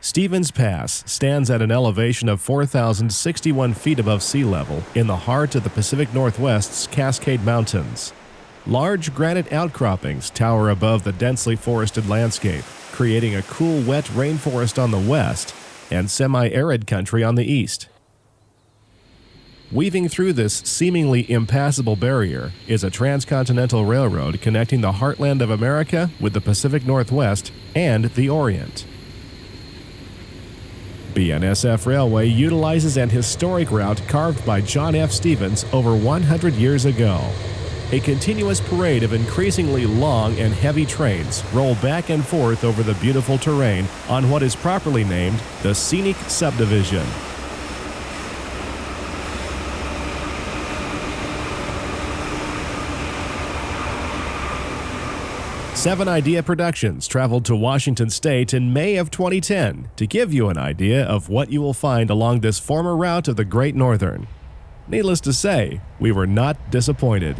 Stevens Pass stands at an elevation of 4,061 feet above sea level in the heart of the Pacific Northwest's Cascade Mountains. Large granite outcroppings tower above the densely forested landscape, creating a cool, wet rainforest on the west and semi-arid country on the east. Weaving through this seemingly impassable barrier is a transcontinental railroad connecting the heartland of America with the Pacific Northwest and the Orient. BNSF Railway utilizes an historic route carved by John F. Stevens over 100 years ago. A continuous parade of increasingly long and heavy trains roll back and forth over the beautiful terrain on what is properly named the Scenic Subdivision. Seven Idea Productions traveled to Washington State in May of 2010 to give you an idea of what you will find along this former route of the Great Northern. Needless to say, we were not disappointed.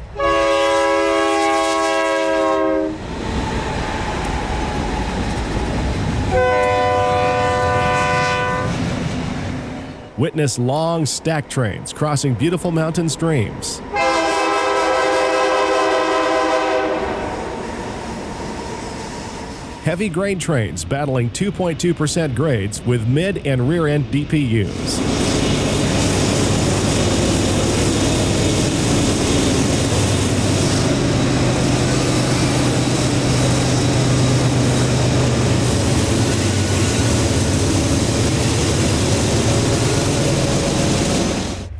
Witness long, stacked trains crossing beautiful mountain streams. Heavy grain trains battling 2.2% grades with mid and rear end DPUs.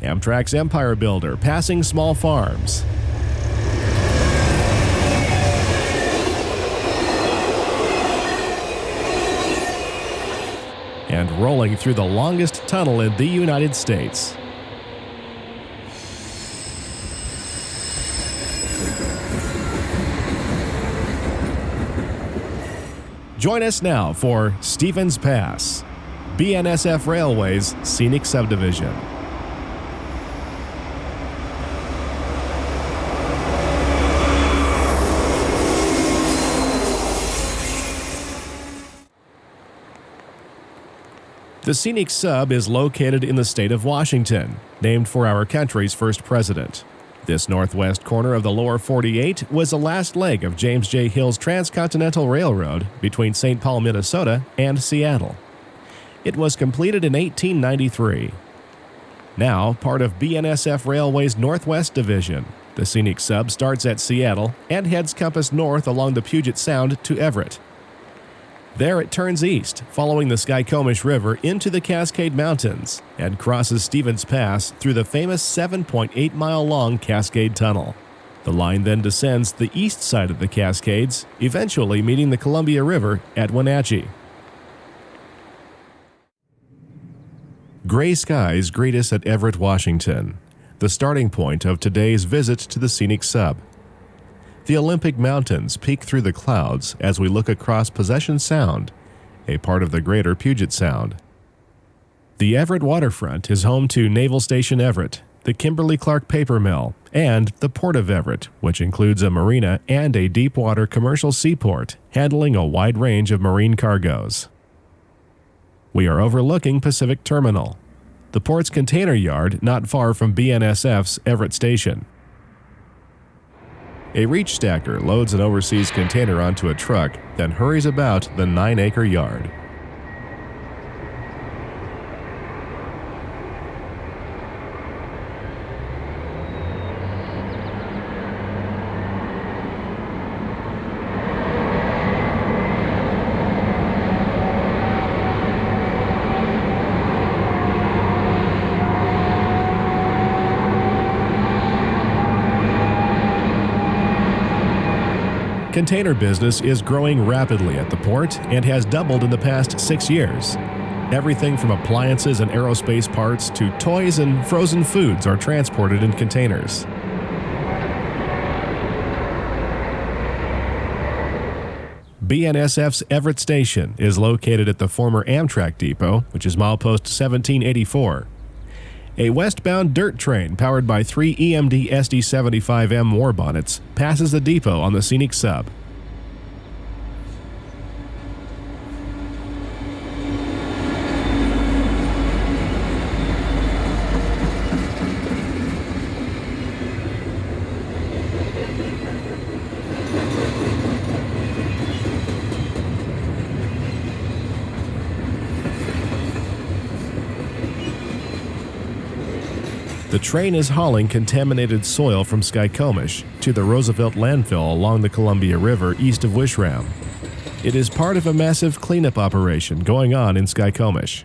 Amtrak's Empire Builder passing small farms. And rolling through the longest tunnel in the United States. Join us now for Stevens Pass, BNSF Railway's Scenic Subdivision. The Scenic Sub is located in the state of Washington, named for our country's first president. This northwest corner of the lower 48 was the last leg of James J. Hill's transcontinental railroad between St. Paul, Minnesota and Seattle. It was completed in 1893. Now part of BNSF Railway's Northwest Division, the Scenic Sub starts at Seattle and heads compass north along the Puget Sound to Everett. There it turns east, following the Skykomish River into the Cascade Mountains, and crosses Stevens Pass through the famous 7.8-mile-long Cascade Tunnel. The line then descends the east side of the Cascades, eventually meeting the Columbia River at Wenatchee. Gray skies greet us at Everett, Washington, the starting point of today's visit to the Scenic Sub. The Olympic Mountains peek through the clouds as we look across Possession Sound, a part of the greater Puget Sound. The Everett waterfront is home to Naval Station Everett, the Kimberly-Clark Paper Mill, and the Port of Everett, which includes a marina and a deep-water commercial seaport handling a wide range of marine cargoes. We are overlooking Pacific Terminal, the port's container yard not far from BNSF's Everett Station. A reach stacker loads an overseas container onto a truck, then hurries about the 9-acre yard. Container business is growing rapidly at the port and has doubled in the past 6 years. Everything from appliances and aerospace parts to toys and frozen foods are transported in containers. BNSF's Everett Station is located at the former Amtrak depot, which is milepost 1784. A westbound dirt train powered by 3 EMD SD-75M war bonnets passes the depot on the Scenic Sub. The train is hauling contaminated soil from Skykomish to the Roosevelt landfill along the Columbia River east of Wishram. It is part of a massive cleanup operation going on in Skykomish.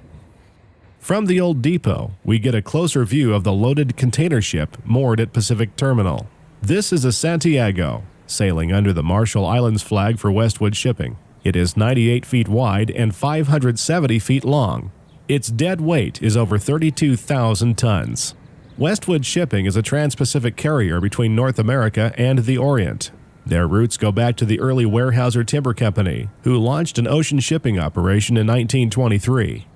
From the old depot, we get a closer view of the loaded container ship moored at Pacific Terminal. This is a Santiago, sailing under the Marshall Islands flag for Westwood Shipping. It is 98 feet wide and 570 feet long. Its dead weight is over 32,000 tons. Westwood Shipping is a trans-Pacific carrier between North America and the Orient. Their roots go back to the early Weyerhaeuser Timber Company, who launched an ocean shipping operation in 1923.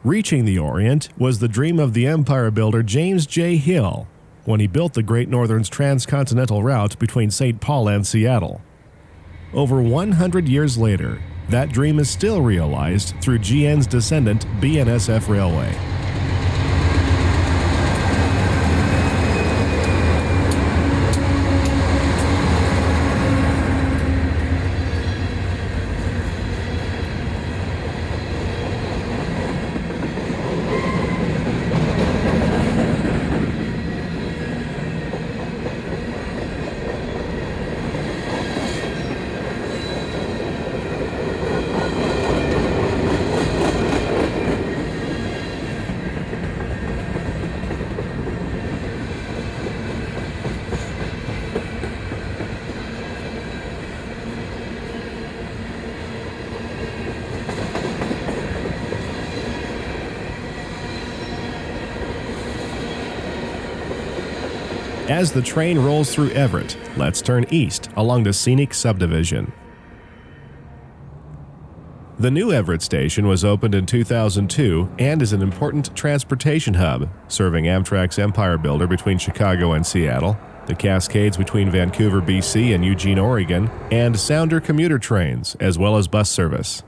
Reaching the Orient was the dream of the empire builder James J. Hill when he built the Great Northern's transcontinental route between St. Paul and Seattle. Over 100 years later, that dream is still realized through GN's descendant BNSF Railway. As the train rolls through Everett, let's turn east along the Scenic Subdivision. The new Everett station was opened in 2002 and is an important transportation hub, serving Amtrak's Empire Builder between Chicago and Seattle, the Cascades between Vancouver, BC and Eugene, Oregon, and Sounder commuter trains, as well as bus service.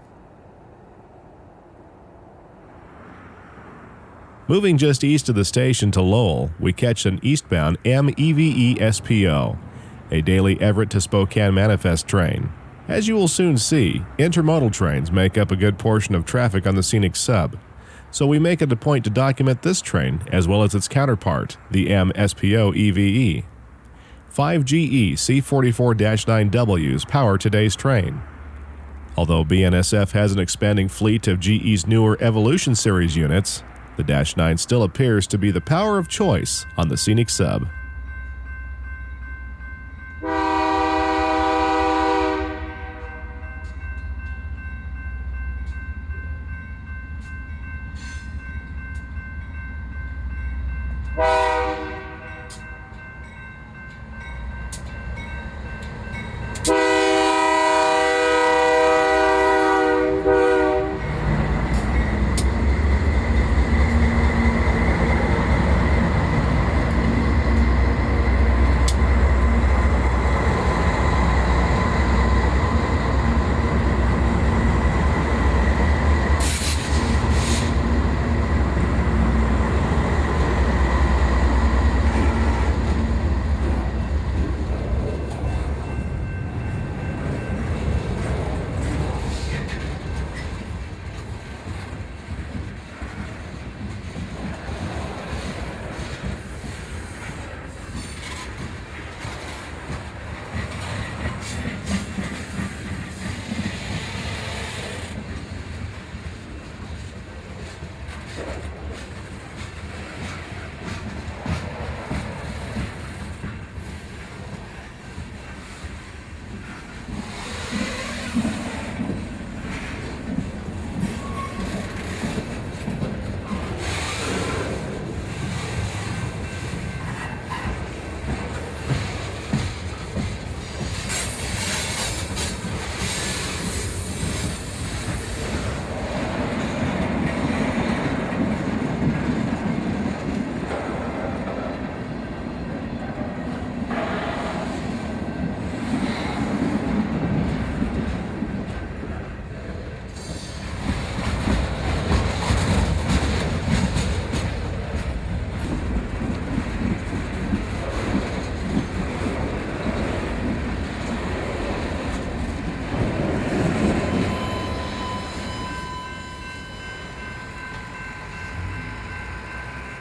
Moving just east of the station to Lowell, we catch an eastbound MEVE SPO, a daily Everett to Spokane manifest train. As you will soon see, intermodal trains make up a good portion of traffic on the Scenic Sub, so we make it a point to document this train as well as its counterpart, the MSPO EVE. 5 GE C44-9Ws power today's train. Although BNSF has an expanding fleet of GE's newer Evolution Series units, the Dash 9 still appears to be the power of choice on the Scenic Sub.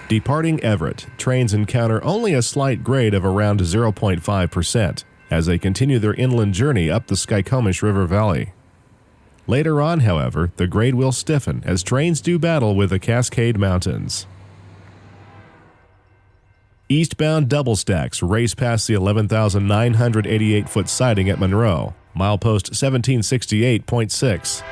Departing Everett, trains encounter only a slight grade of around 0.5% as they continue their inland journey up the Skykomish River valley. Later on, however, the grade will stiffen as trains do battle with the Cascade Mountains. Eastbound double stacks race past the 11,988-foot siding at Monroe, milepost 1768.6.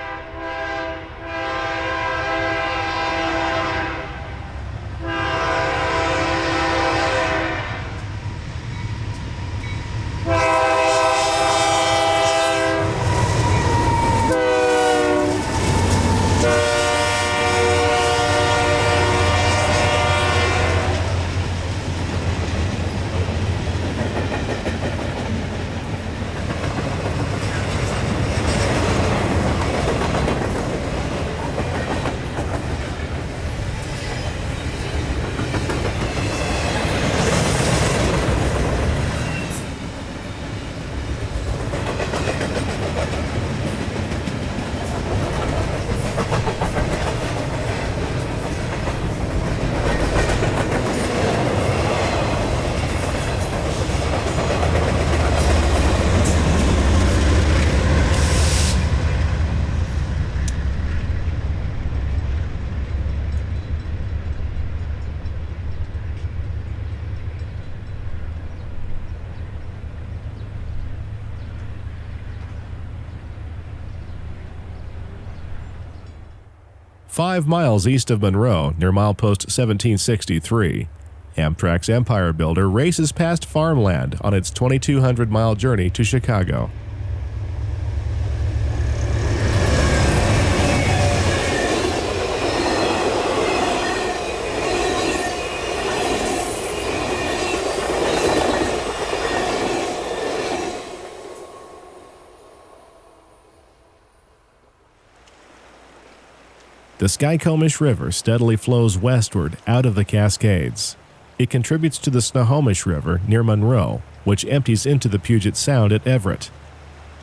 "5 miles east of Monroe, near milepost 1763, Amtrak's Empire Builder races past farmland on its 2,200-mile journey to Chicago. The Skykomish River steadily flows westward out of the Cascades. It contributes to the Snohomish River near Monroe, which empties into the Puget Sound at Everett.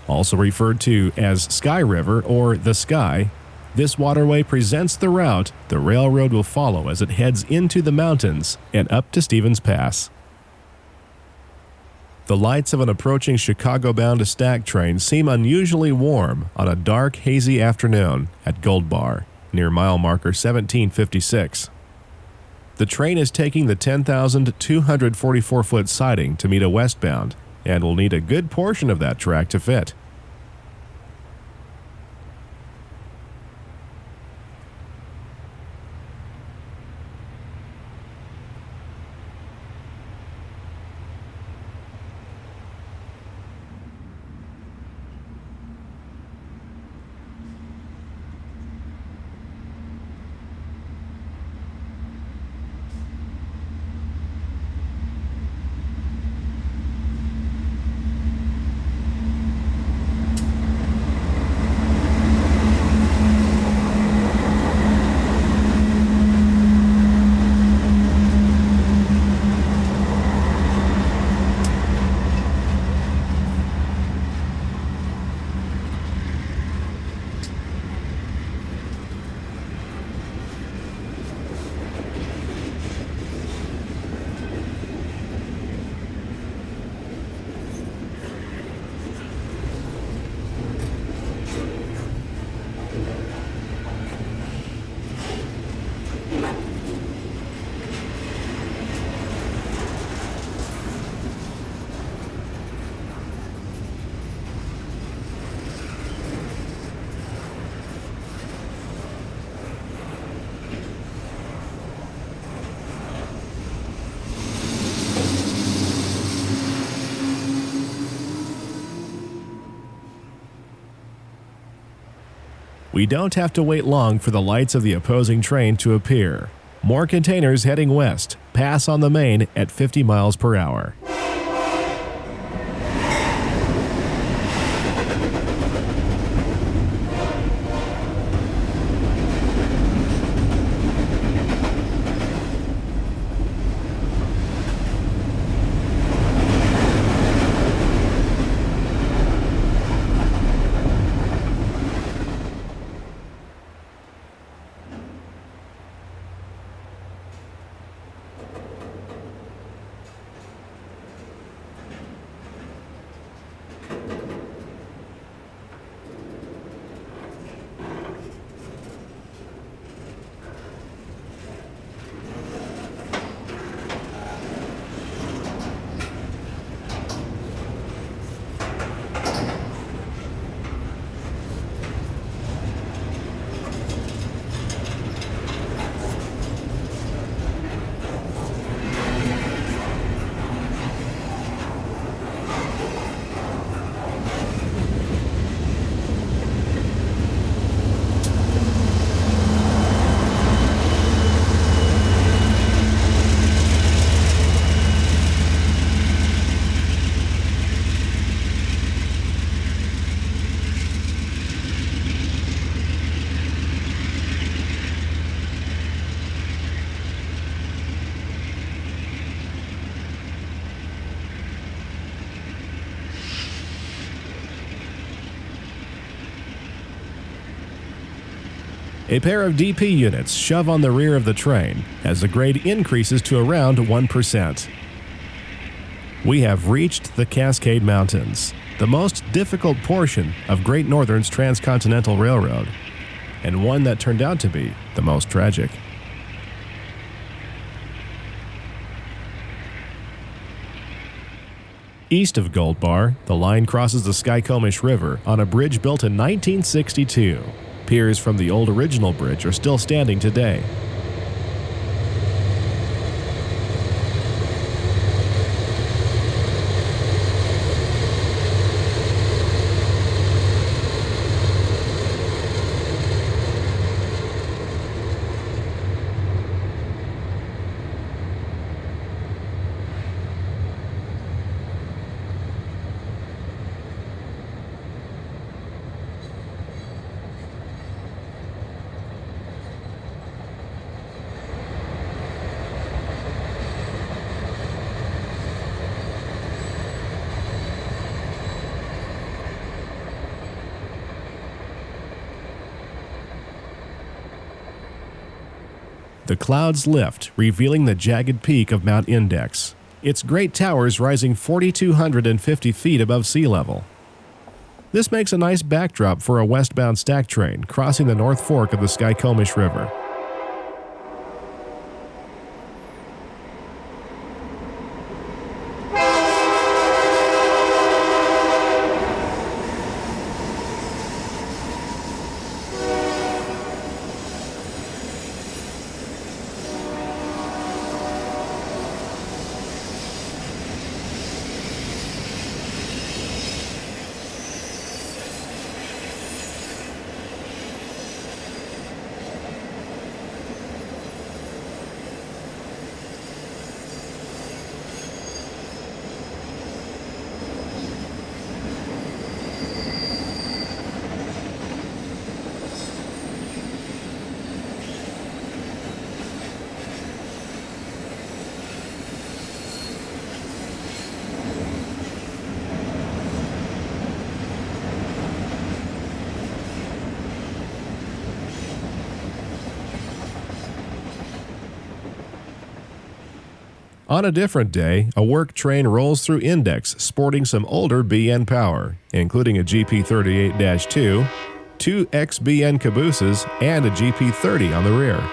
Also referred to as Sky River or the Sky, this waterway presents the route the railroad will follow as it heads into the mountains and up to Stevens Pass. The lights of an approaching Chicago-bound stack train seem unusually warm on a dark, hazy afternoon at Goldbar, near mile marker 1756. The train is taking the 10,244-foot siding to meet a westbound and will need a good portion of that track to fit. We don't have to wait long for the lights of the opposing train to appear. More containers heading west pass on the main at 50 miles per hour. A pair of DP units shove on the rear of the train as the grade increases to around 1%. We have reached the Cascade Mountains, the most difficult portion of Great Northern's transcontinental railroad, and one that turned out to be the most tragic. East of Goldbar, the line crosses the Skykomish River on a bridge built in 1962. Piers from the old original bridge are still standing today. The clouds lift, revealing the jagged peak of Mount Index, its great towers rising 4,250 feet above sea level. This makes a nice backdrop for a westbound stack train crossing the North Fork of the Skykomish River. On a different day, a work train rolls through Index sporting some older BN power, including a GP38-2, two ex-BN cabooses, and a GP30 on the rear.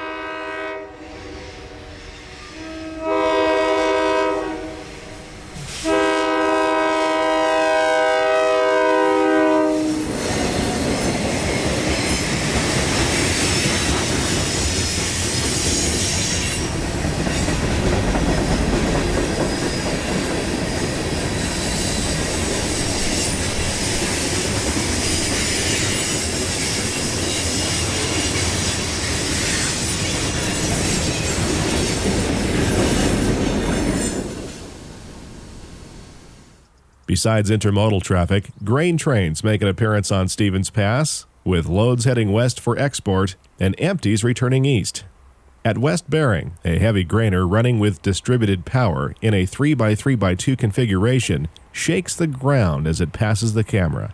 Besides intermodal traffic, grain trains make an appearance on Stevens Pass, with loads heading west for export and empties returning east. At West Bering, a heavy grainer running with distributed power in a 3x3x2 configuration shakes the ground as it passes the camera.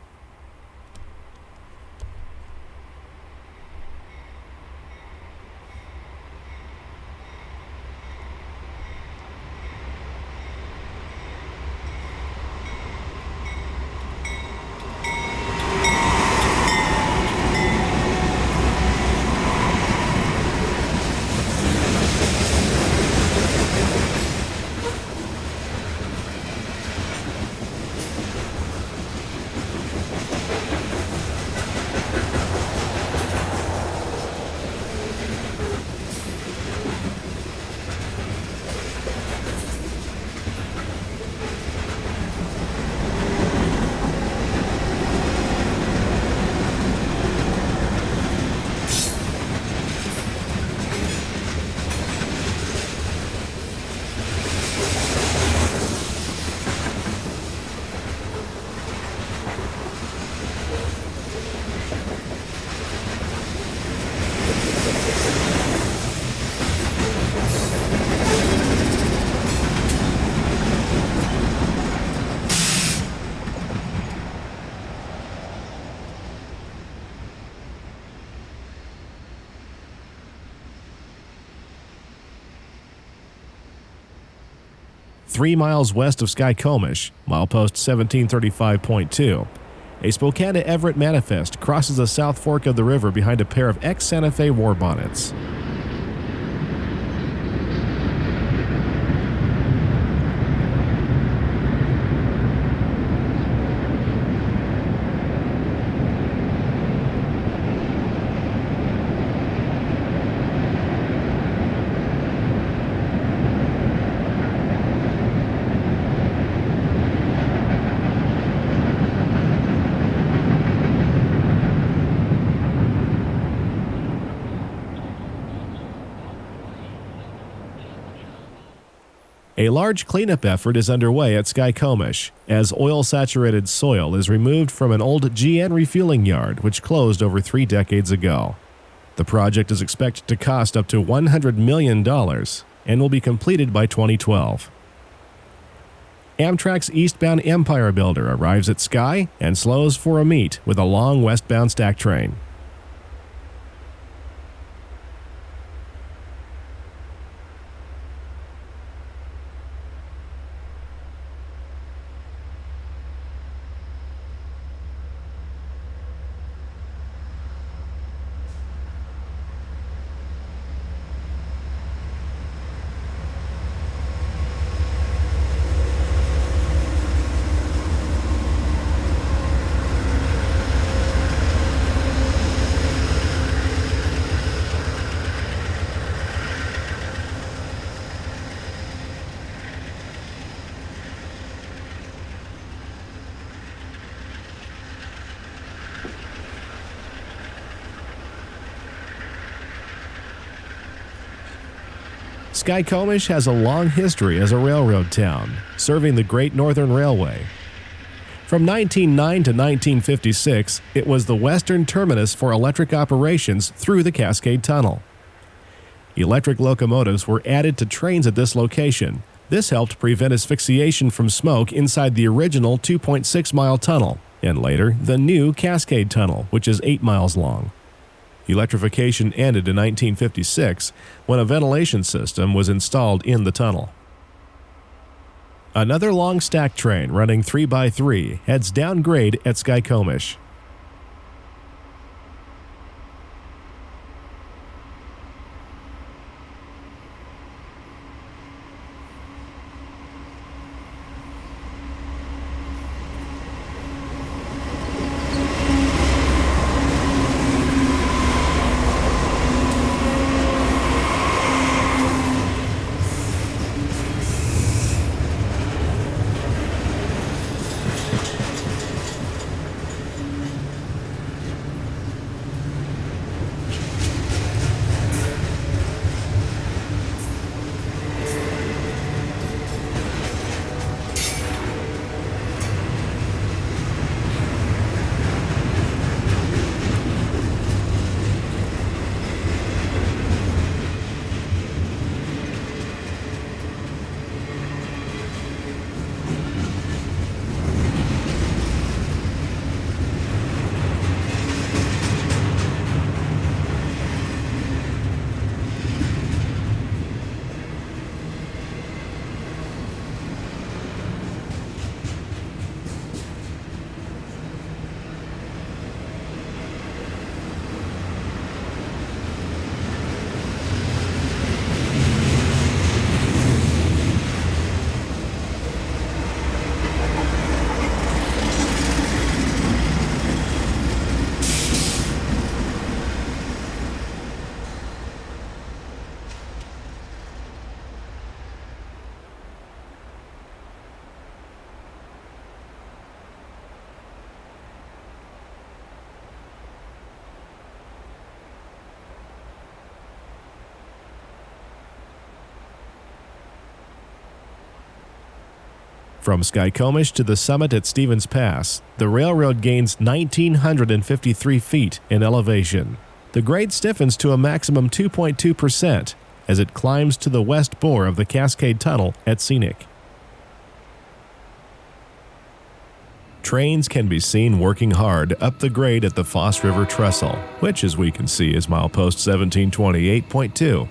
3 miles west of Skykomish, milepost 1735.2, a Spokane to Everett manifest crosses the south fork of the river behind a pair of ex-Santa Fe war bonnets. A large cleanup effort is underway at Skykomish, as oil-saturated soil is removed from an old GN refueling yard which closed over 3 decades ago. The project is expected to cost up to $100 million and will be completed by 2012. Amtrak's eastbound Empire Builder arrives at Sky and slows for a meet with a long westbound stack train. Skykomish has a long history as a railroad town, serving the Great Northern Railway. From 1909 to 1956, it was the western terminus for electric operations through the Cascade Tunnel. Electric locomotives were added to trains at this location. This helped prevent asphyxiation from smoke inside the original 2.6-mile tunnel, and later the new Cascade Tunnel, which is 8 miles long. Electrification ended in 1956 when a ventilation system was installed in the tunnel. Another long stack train running 3x3 heads downgrade at Skykomish. From Skykomish to the summit at Stevens Pass, the railroad gains 1,953 feet in elevation. The grade stiffens to a maximum 2.2% as it climbs to the west bore of the Cascade Tunnel at Scenic. Trains can be seen working hard up the grade at the Foss River Trestle, which, as we can see, is milepost 1728.2.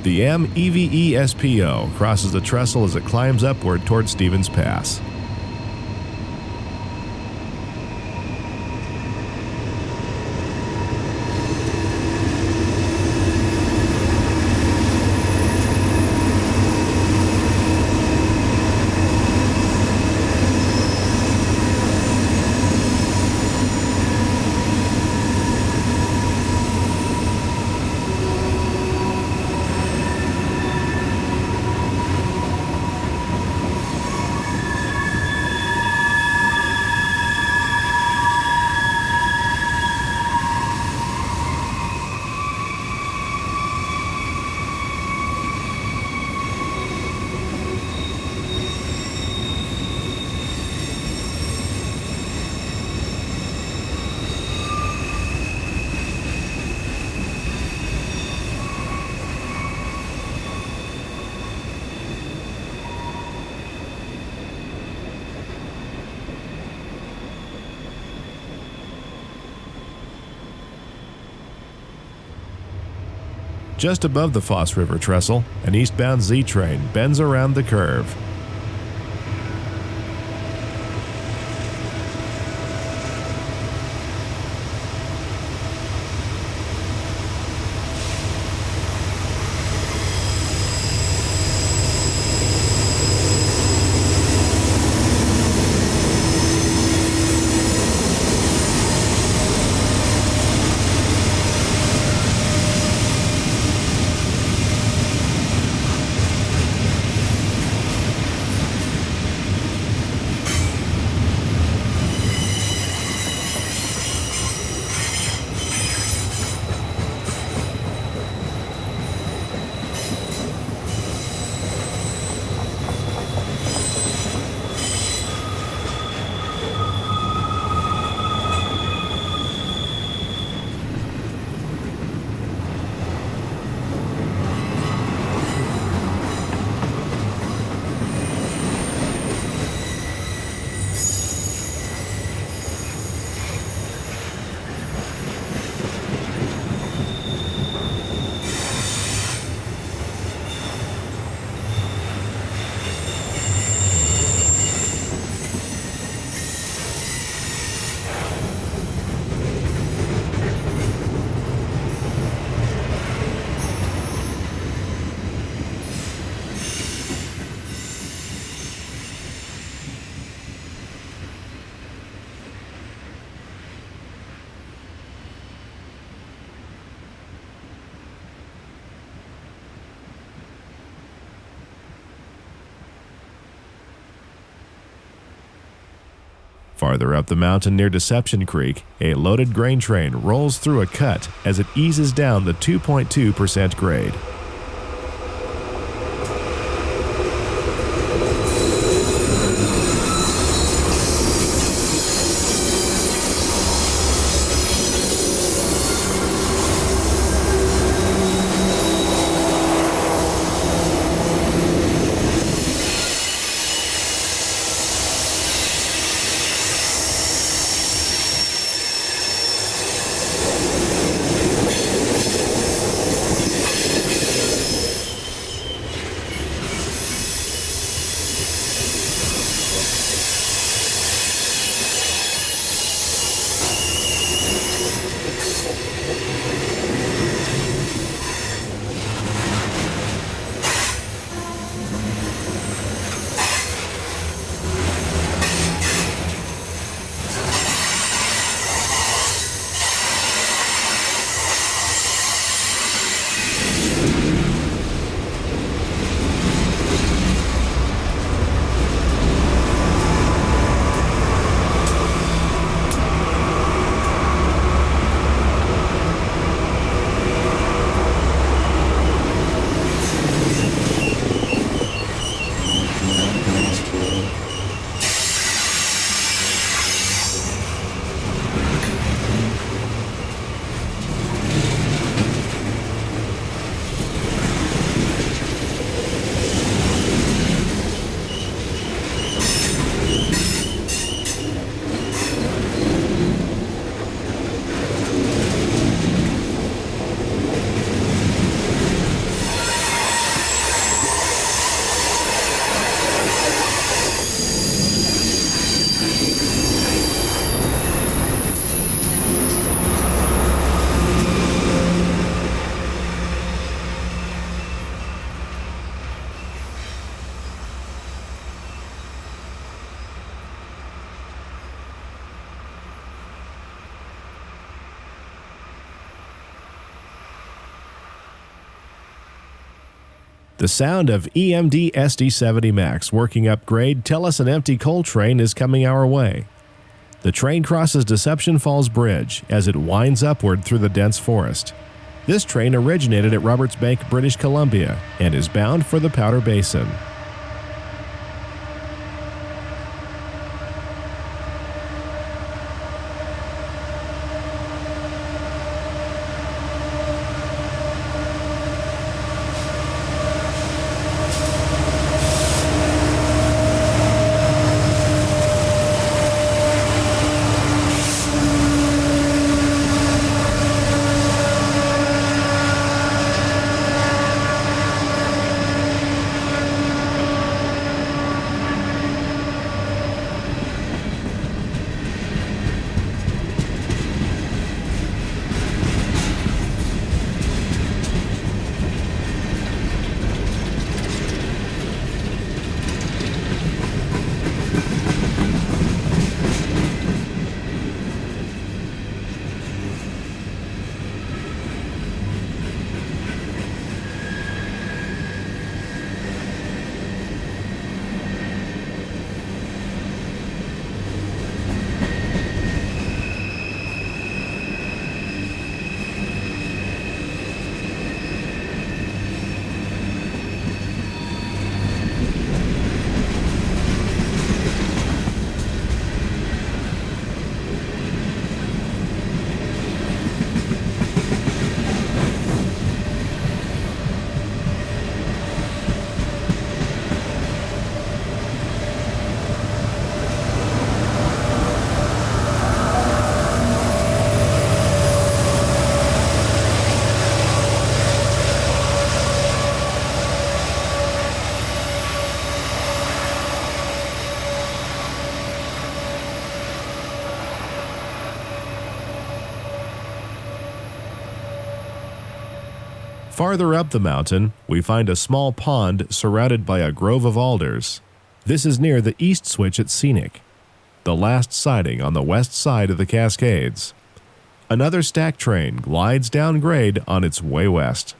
The MEVESPO crosses the trestle as it climbs upward toward Stevens Pass. Just above the Foss River trestle, an eastbound Z train bends around the curve. Farther up the mountain near Deception Creek, a loaded grain train rolls through a cut as it eases down the 2.2% grade. The sound of EMD SD70 Max working upgrade tell us an empty coal train is coming our way. The train crosses Deception Falls Bridge as it winds upward through the dense forest. This train originated at Roberts Bank, British Columbia, and is bound for the Powder Basin. Farther up the mountain, we find a small pond surrounded by a grove of alders. This is near the east switch at Scenic, the last siding on the west side of the Cascades. Another stack train glides down grade on its way west.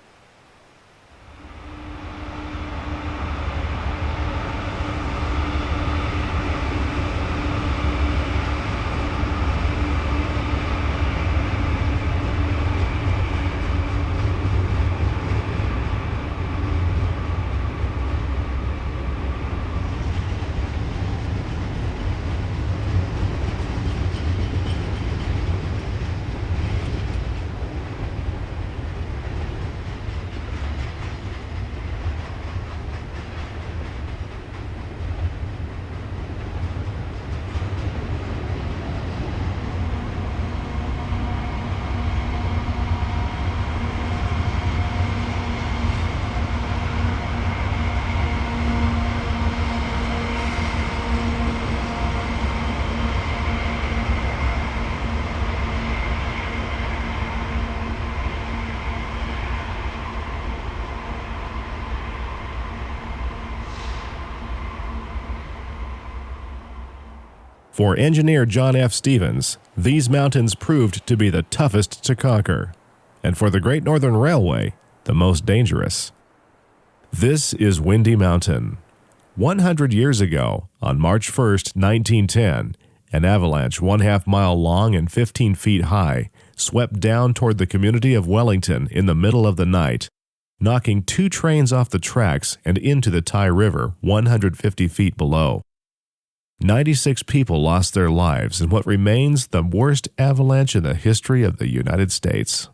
For engineer John F. Stevens, these mountains proved to be the toughest to conquer, and for the Great Northern Railway, the most dangerous. This is Windy Mountain. 100 years ago, on March 1st, 1910, an avalanche 1/2 mile long and 15 feet high swept down toward the community of Wellington in the middle of the night, knocking 2 trains off the tracks and into the Tye River 150 feet below. 96 people lost their lives in what remains the worst avalanche in the history of the United States.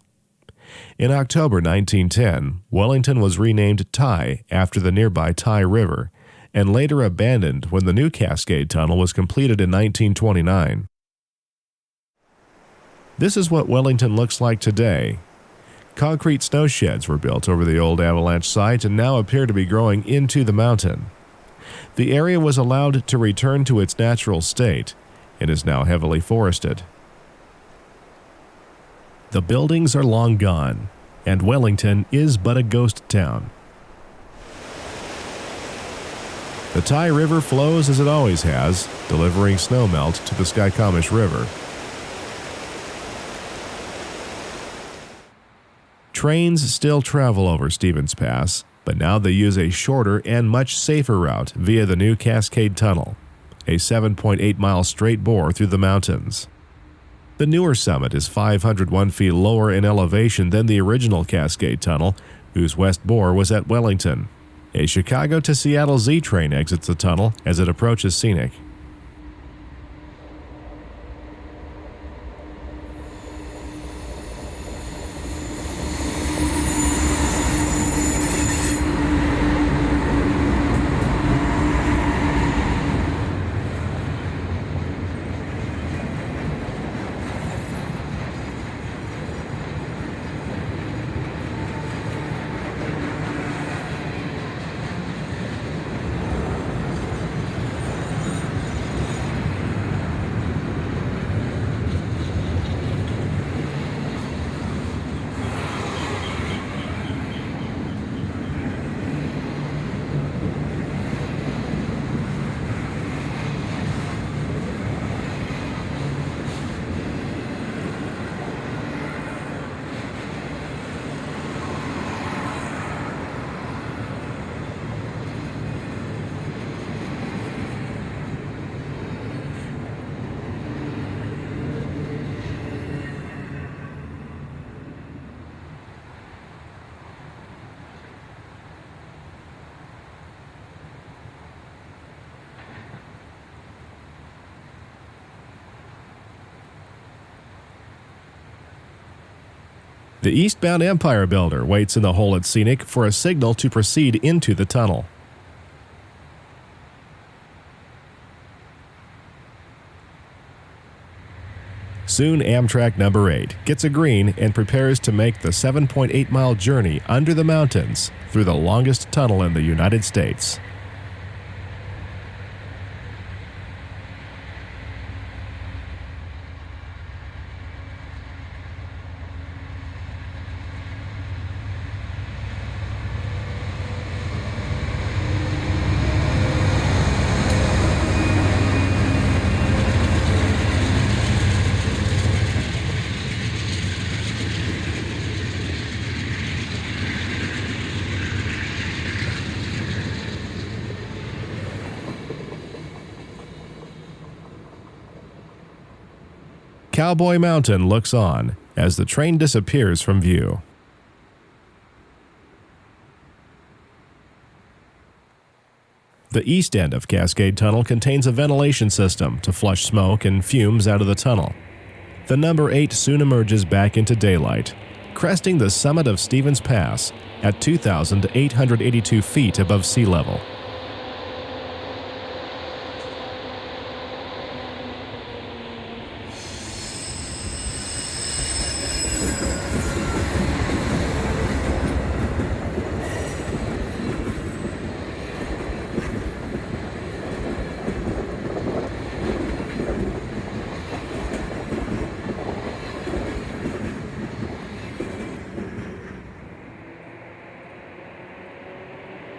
In October 1910, Wellington was renamed Tye after the nearby Tye River, and later abandoned when the new Cascade Tunnel was completed in 1929. This is what Wellington looks like today. Concrete snow sheds were built over the old avalanche site and now appear to be growing into the mountain. The area was allowed to return to its natural state and is now heavily forested. The buildings are long gone, and Wellington is but a ghost town. The Tye River flows as it always has, delivering snowmelt to the Skykomish River. Trains still travel over Stevens Pass, but now they use a shorter and much safer route via the new Cascade Tunnel, a 7.8-mile straight bore through the mountains. The newer summit is 501 feet lower in elevation than the original Cascade Tunnel, whose west bore was at Wellington. A Chicago to Seattle Z train exits the tunnel as it approaches Scenic. The eastbound Empire Builder waits in the hole at Scenic for a signal to proceed into the tunnel. Soon Amtrak number 8 gets a green and prepares to make the 7.8-mile journey under the mountains through the longest tunnel in the United States. Cowboy Mountain looks on as the train disappears from view. The east end of Cascade Tunnel contains a ventilation system to flush smoke and fumes out of the tunnel. The number 8 soon emerges back into daylight, cresting the summit of Stevens Pass at 2,882 feet above sea level.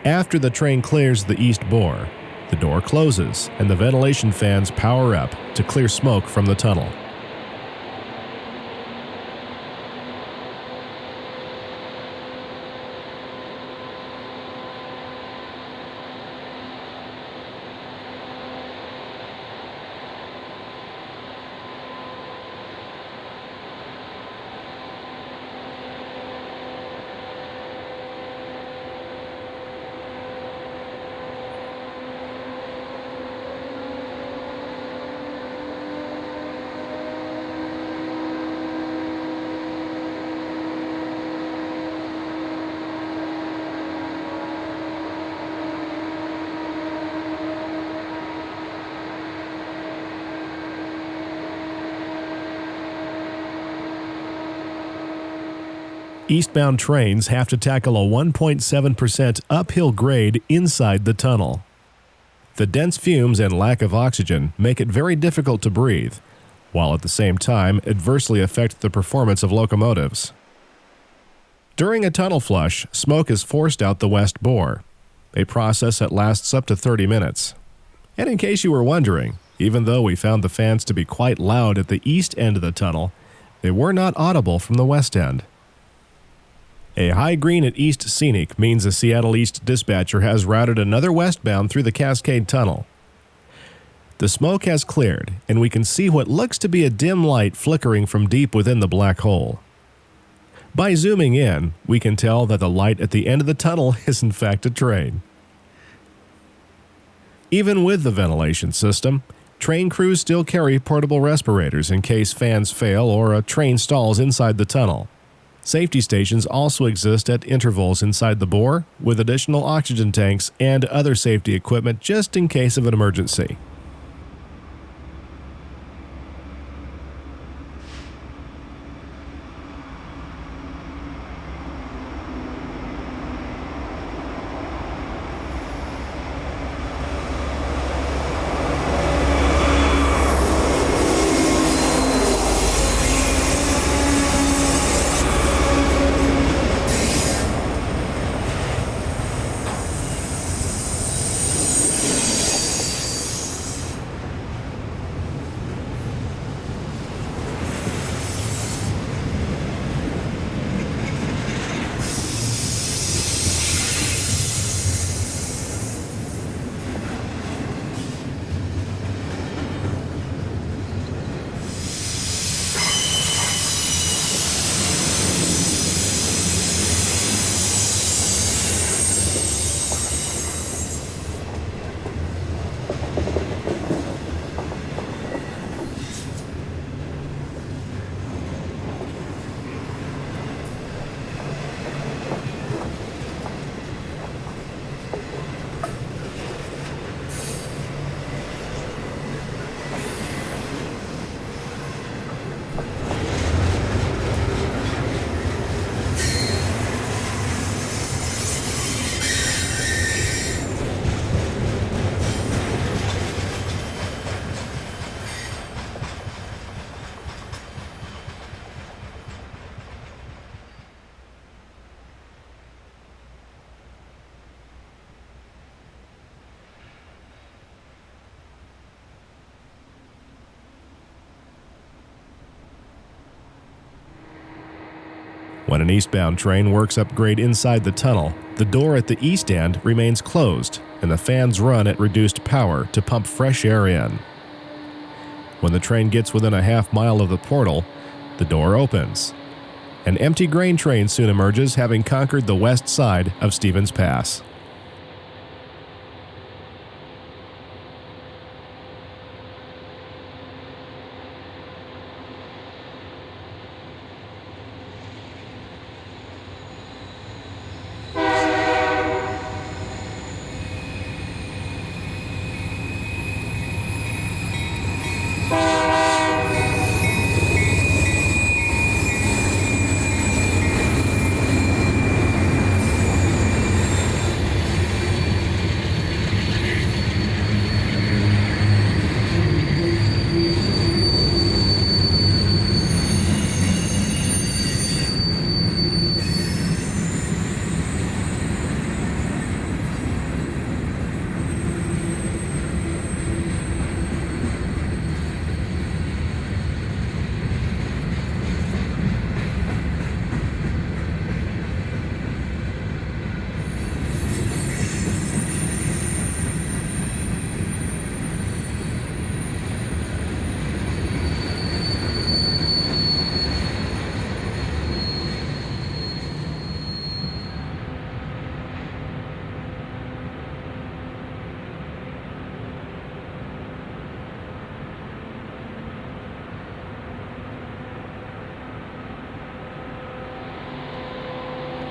After the train clears the east bore, the door closes and the ventilation fans power up to clear smoke from the tunnel. Eastbound trains have to tackle a 1.7% uphill grade inside the tunnel. The dense fumes and lack of oxygen make it very difficult to breathe, while at the same time adversely affect the performance of locomotives. During a tunnel flush, smoke is forced out the west bore, a process that lasts up to 30 minutes. And in case you were wondering, even though we found the fans to be quite loud at the east end of the tunnel, they were not audible from the west end. A high green at East Scenic means a Seattle East dispatcher has routed another westbound through the Cascade Tunnel. The smoke has cleared, and we can see what looks to be a dim light flickering from deep within the black hole. By zooming in, we can tell that the light at the end of the tunnel is in fact a train. Even with the ventilation system, train crews still carry portable respirators in case fans fail or a train stalls inside the tunnel. Safety stations also exist at intervals inside the bore, with additional oxygen tanks and other safety equipment just in case of an emergency. When an eastbound train works up grade inside the tunnel, the door at the east end remains closed and the fans run at reduced power to pump fresh air in. When the train gets within a half-mile of the portal, the door opens. An empty grain train soon emerges, having conquered the west side of Stevens Pass.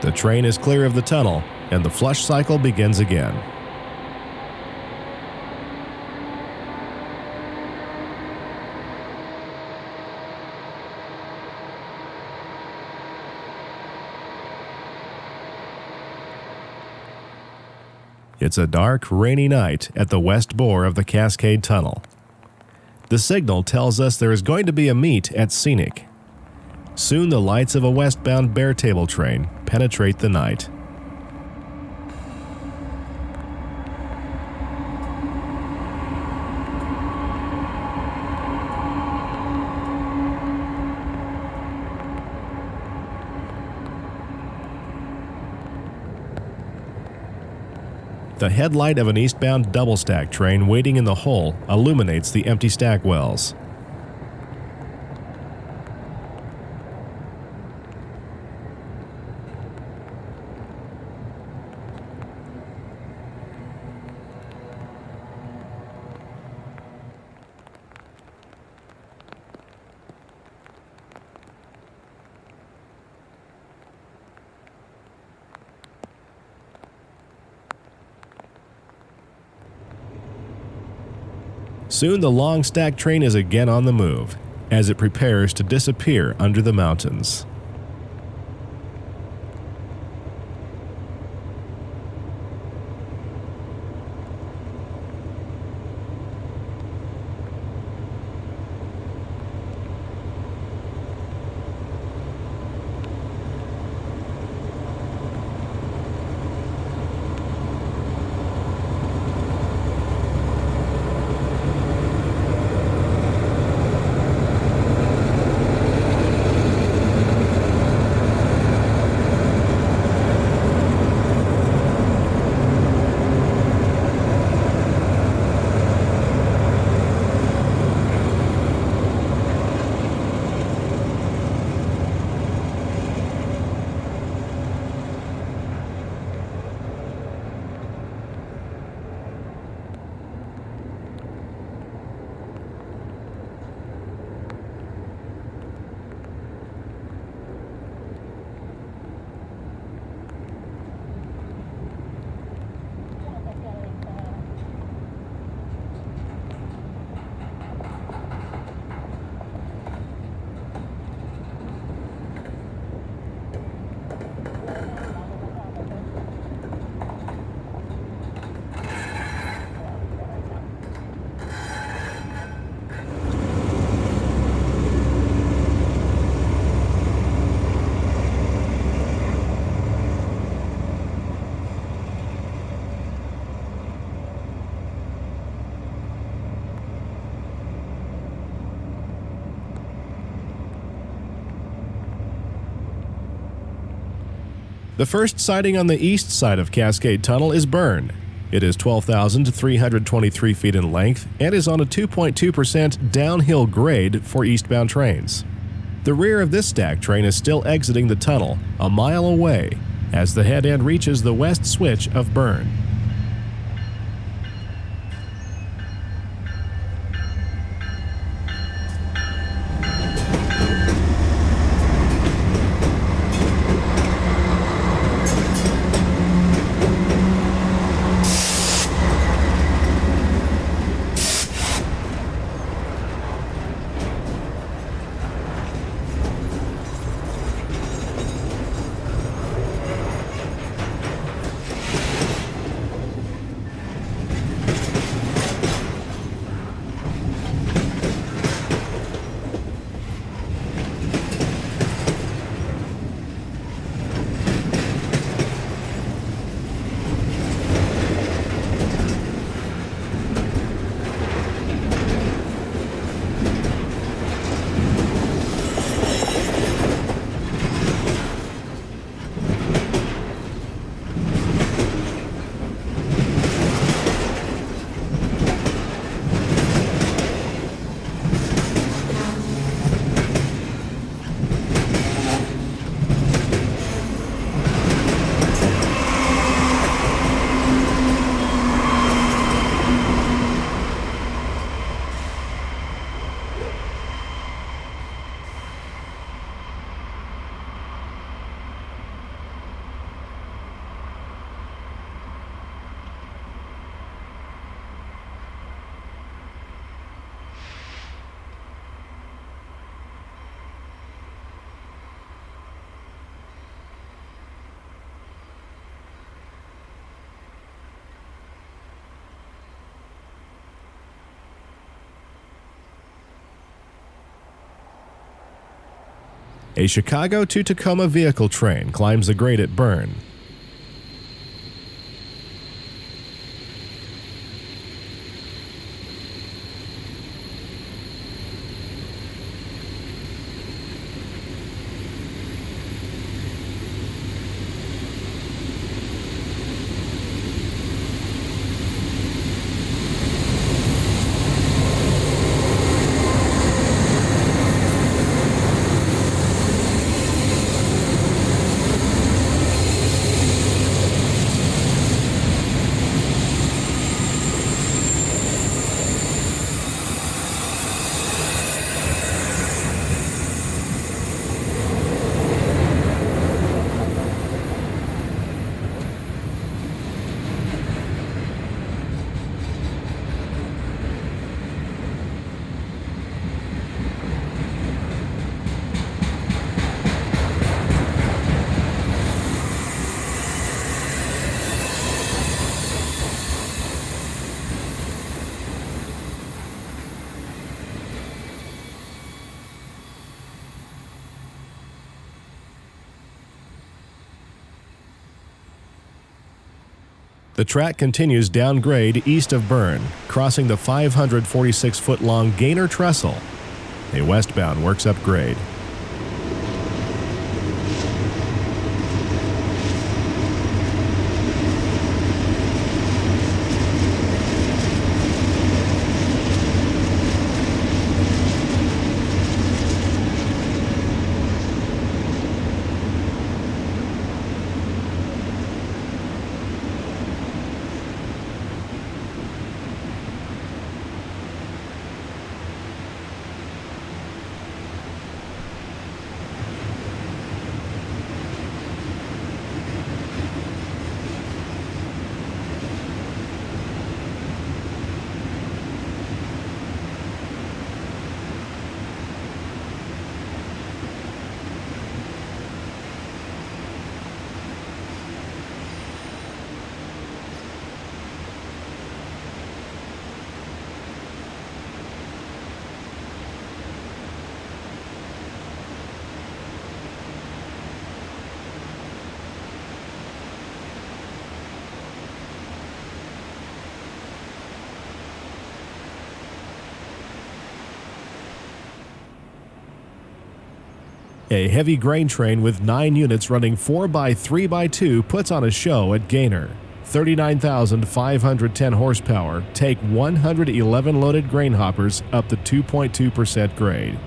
The train is clear of the tunnel, and the flush cycle begins again. It's a dark, rainy night at the west bore of the Cascade Tunnel. The signal tells us there is going to be a meet at Scenic. Soon the lights of a westbound bare table train penetrate the night. The headlight of an eastbound double-stack train waiting in the hole illuminates the empty stack wells. Soon the long stack train is again on the move, as it prepares to disappear under the mountains. The first sighting on the east side of Cascade Tunnel is Berne. It is 12,323 feet in length and is on a 2.2% downhill grade for eastbound trains. The rear of this stack train is still exiting the tunnel a mile away as the head end reaches the west switch of Berne. A Chicago to Tacoma vehicle train climbs the grade at Berne. The track continues downgrade east of Berne, crossing the 546-foot-long Gaynor Trestle. A westbound works upgrade. A heavy grain train with 9 units running 4x3x2 puts on a show at Gaynor. 39,510 horsepower take 111 loaded grain hoppers up the 2.2% grade.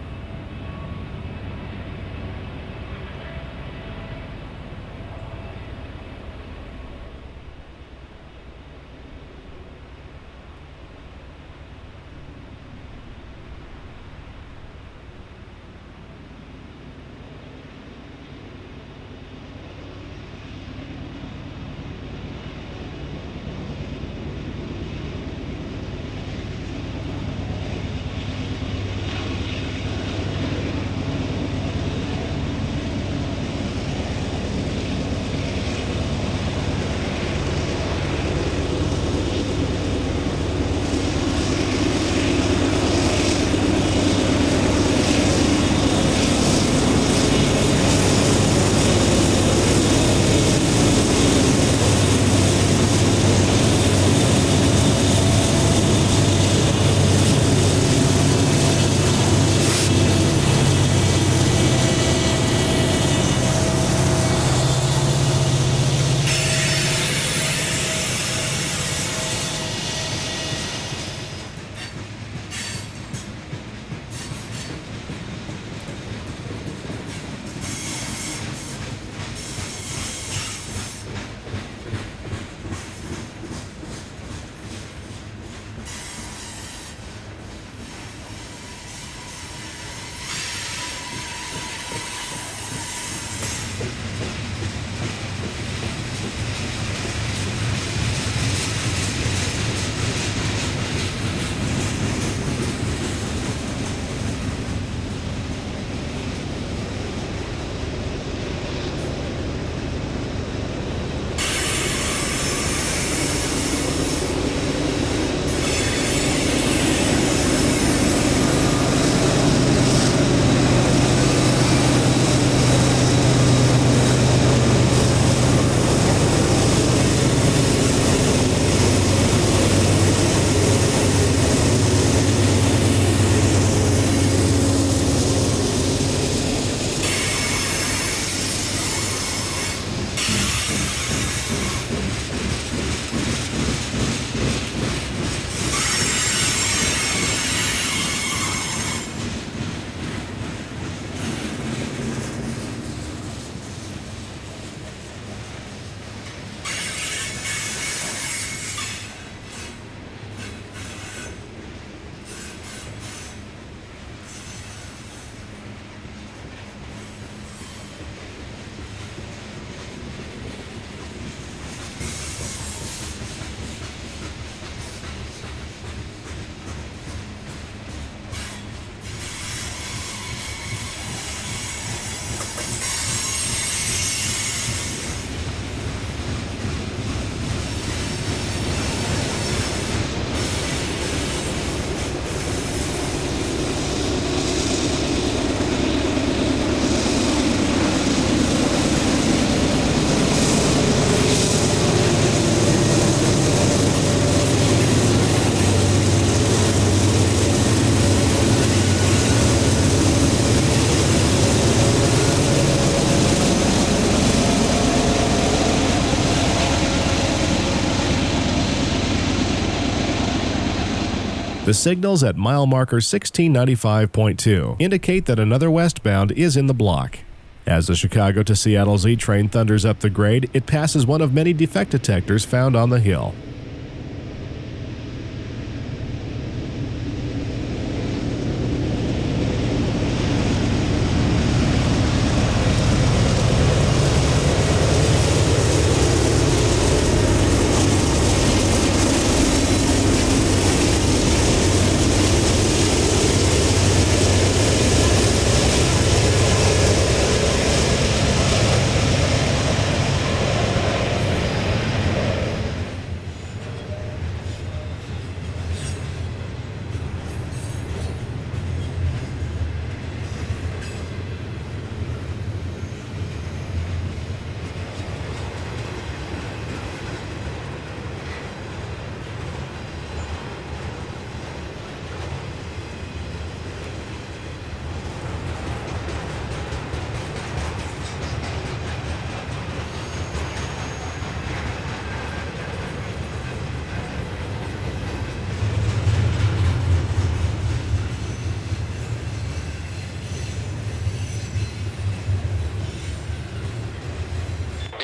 The signals at mile marker 1695.2 indicate that another westbound is in the block. As the Chicago to Seattle Z train thunders up the grade, it passes one of many defect detectors found on the hill.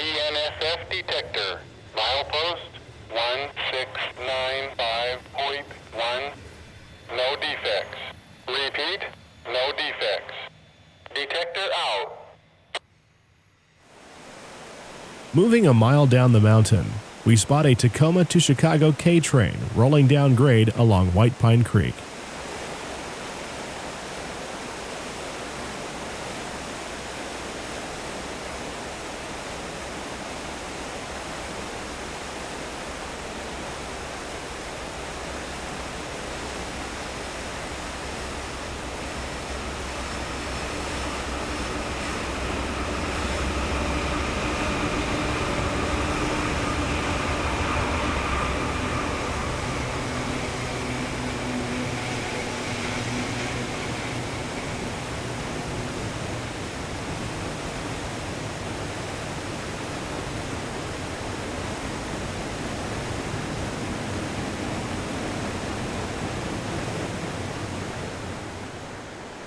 BNSF detector, milepost 1695.1, no defects. Repeat, no defects. Detector out. Moving a mile down the mountain, we spot a Tacoma to Chicago K train rolling down grade along White Pine Creek.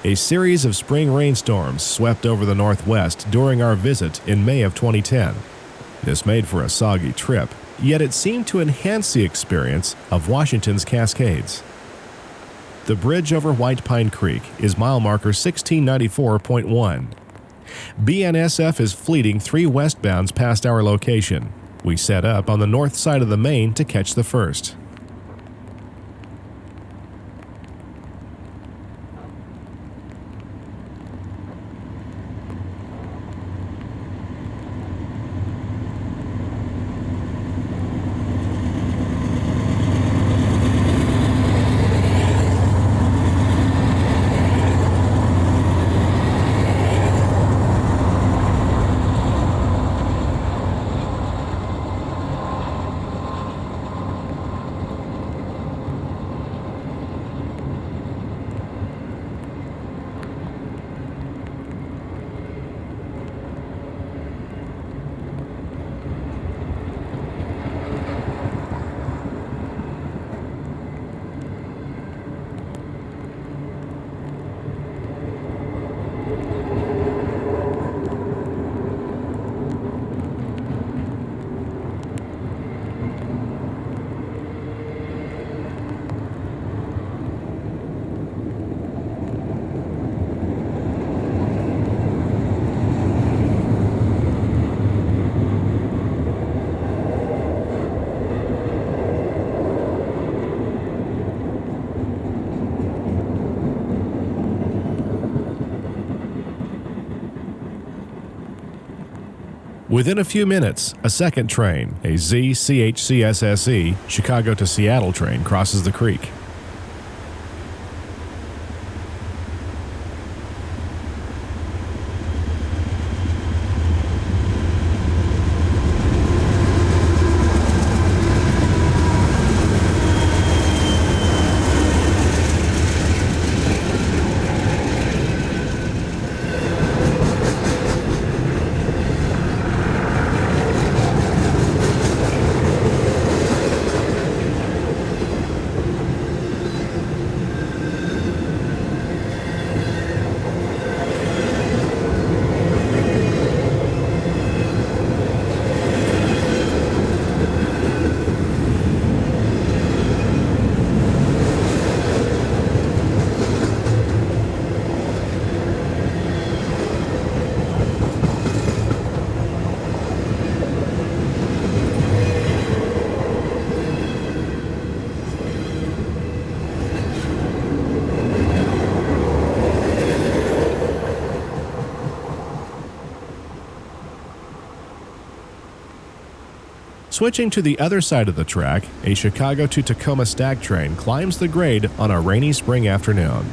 A series of spring rainstorms swept over the Northwest during our visit in May of 2010. This made for a soggy trip, yet it seemed to enhance the experience of Washington's Cascades. The bridge over White Pine Creek is mile marker 1694.1. BNSF is fleeting 3 westbounds past our location. We set up on the north side of the main to catch the first. Within a few minutes, a second train, a ZCHCSSE Chicago to Seattle train, crosses the creek. Switching to the other side of the track, a Chicago to Tacoma stack train climbs the grade on a rainy spring afternoon.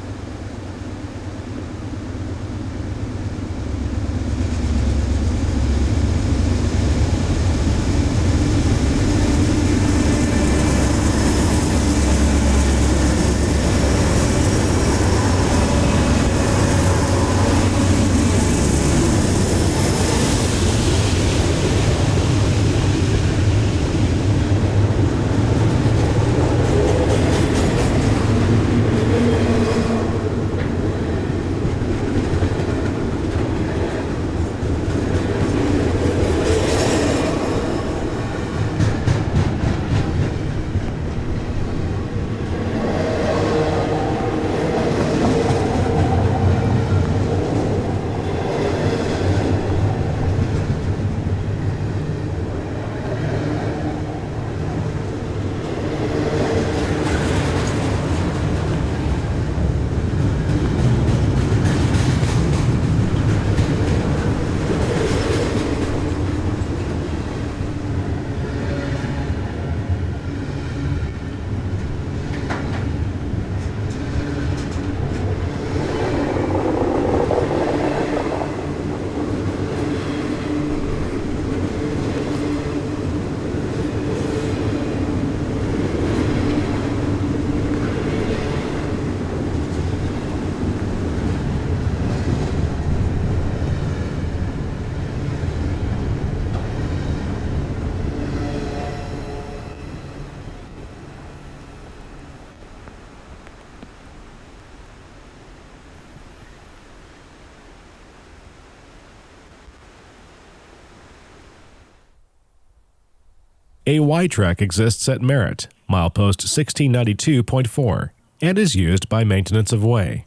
A Y-track exists at Merritt, milepost 1692.4, and is used by maintenance of way.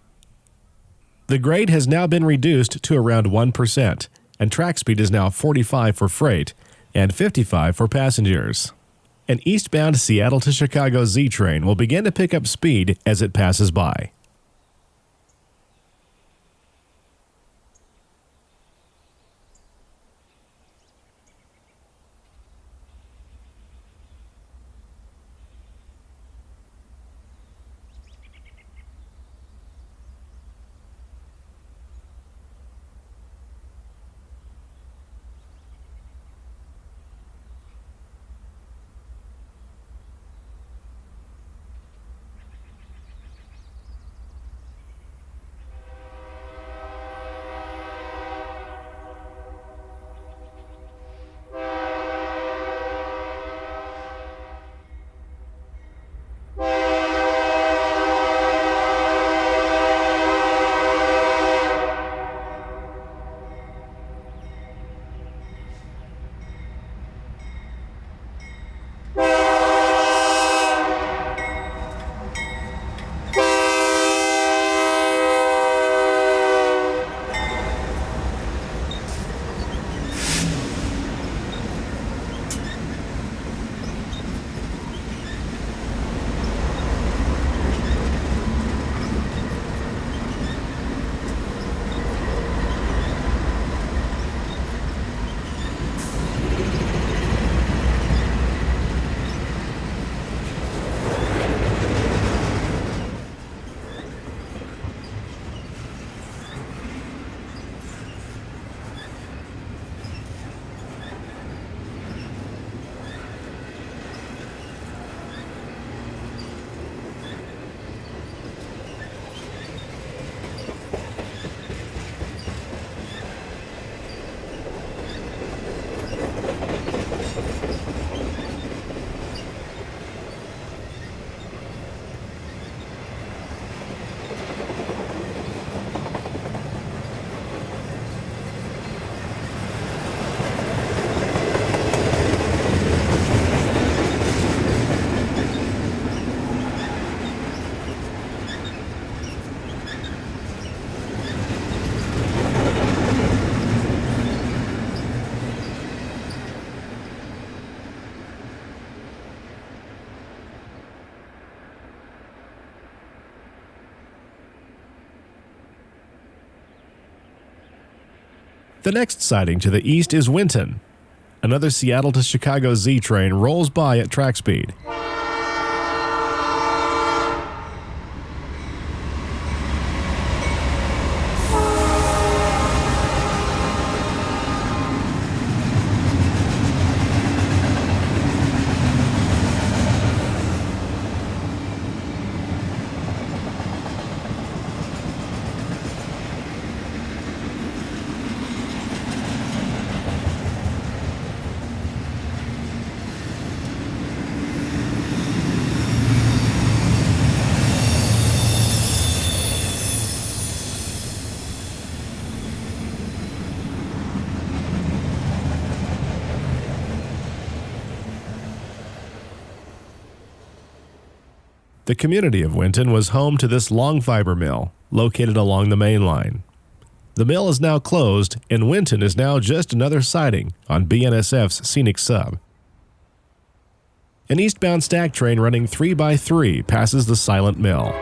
The grade has now been reduced to around 1%, and track speed is now 45 for freight and 55 for passengers. An eastbound Seattle to Chicago Z train will begin to pick up speed as it passes by. The next siding to the east is Winton. another Seattle to Chicago Z train rolls by at track speed. The community of Winton was home to this long fiber mill, located along the main line. The mill is now closed, and Winton is now just another siding on BNSF's Scenic Sub. An eastbound stack train running 3x3 passes the silent mill.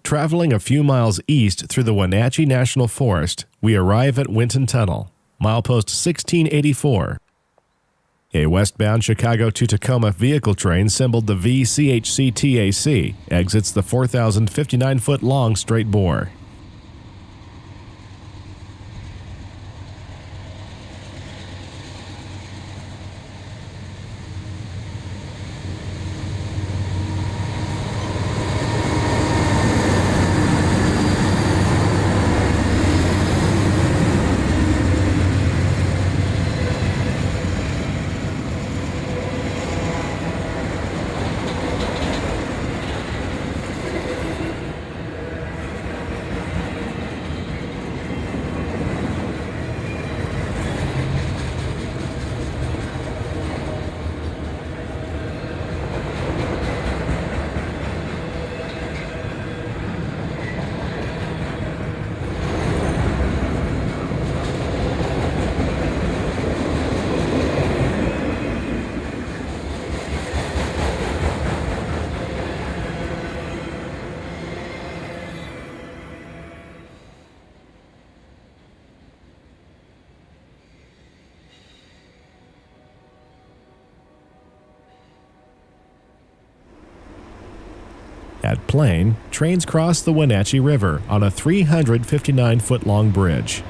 Traveling a few miles east through the Wenatchee National Forest, we arrive at Winton Tunnel, milepost 1684. A westbound Chicago to Tacoma vehicle train symboled the VCHC-TAC exits the 4,059-foot-long straight bore. At Plain, trains cross the Wenatchee River on a 359-foot-long bridge.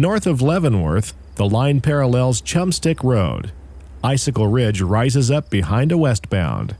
North of Leavenworth, The line parallels Chumstick Road. Icicle Ridge rises up behind a westbound.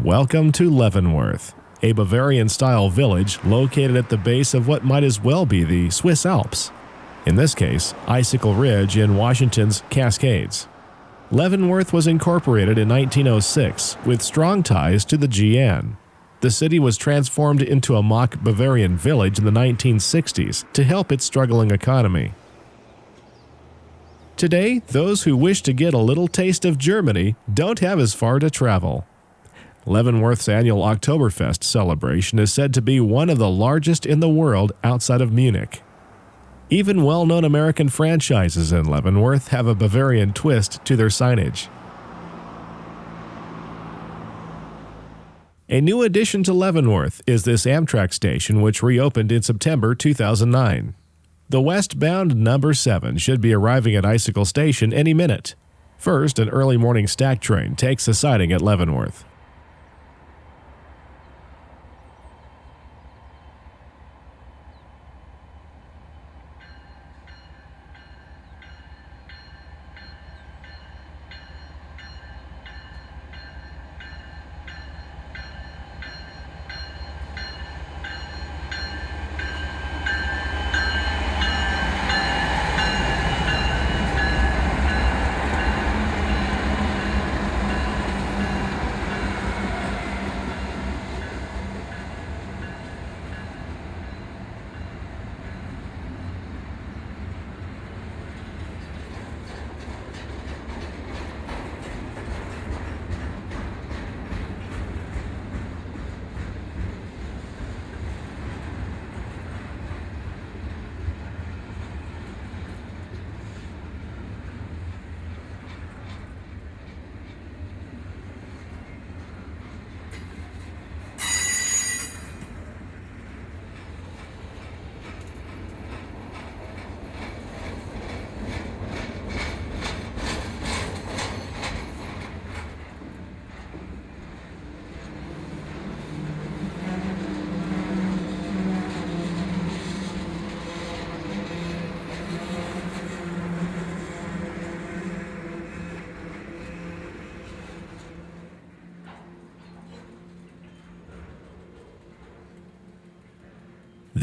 Welcome to Leavenworth, a Bavarian-style village located at the base of what might as well be the Swiss Alps. In this case, Icicle Ridge in Washington's Cascades. Leavenworth was incorporated in 1906 with strong ties to the GN. The city was transformed into a mock Bavarian village in the 1960s to help its struggling economy. Today, those who wish to get a little taste of Germany don't have as far to travel. Leavenworth's annual Oktoberfest celebration is said to be one of the largest in the world outside of Munich. Even well-known American franchises in Leavenworth have a Bavarian twist to their signage. A new addition to Leavenworth is this Amtrak station, which reopened in September 2009. The westbound number 7 should be arriving at Icicle Station any minute. First, an early morning stack train takes a siding at Leavenworth.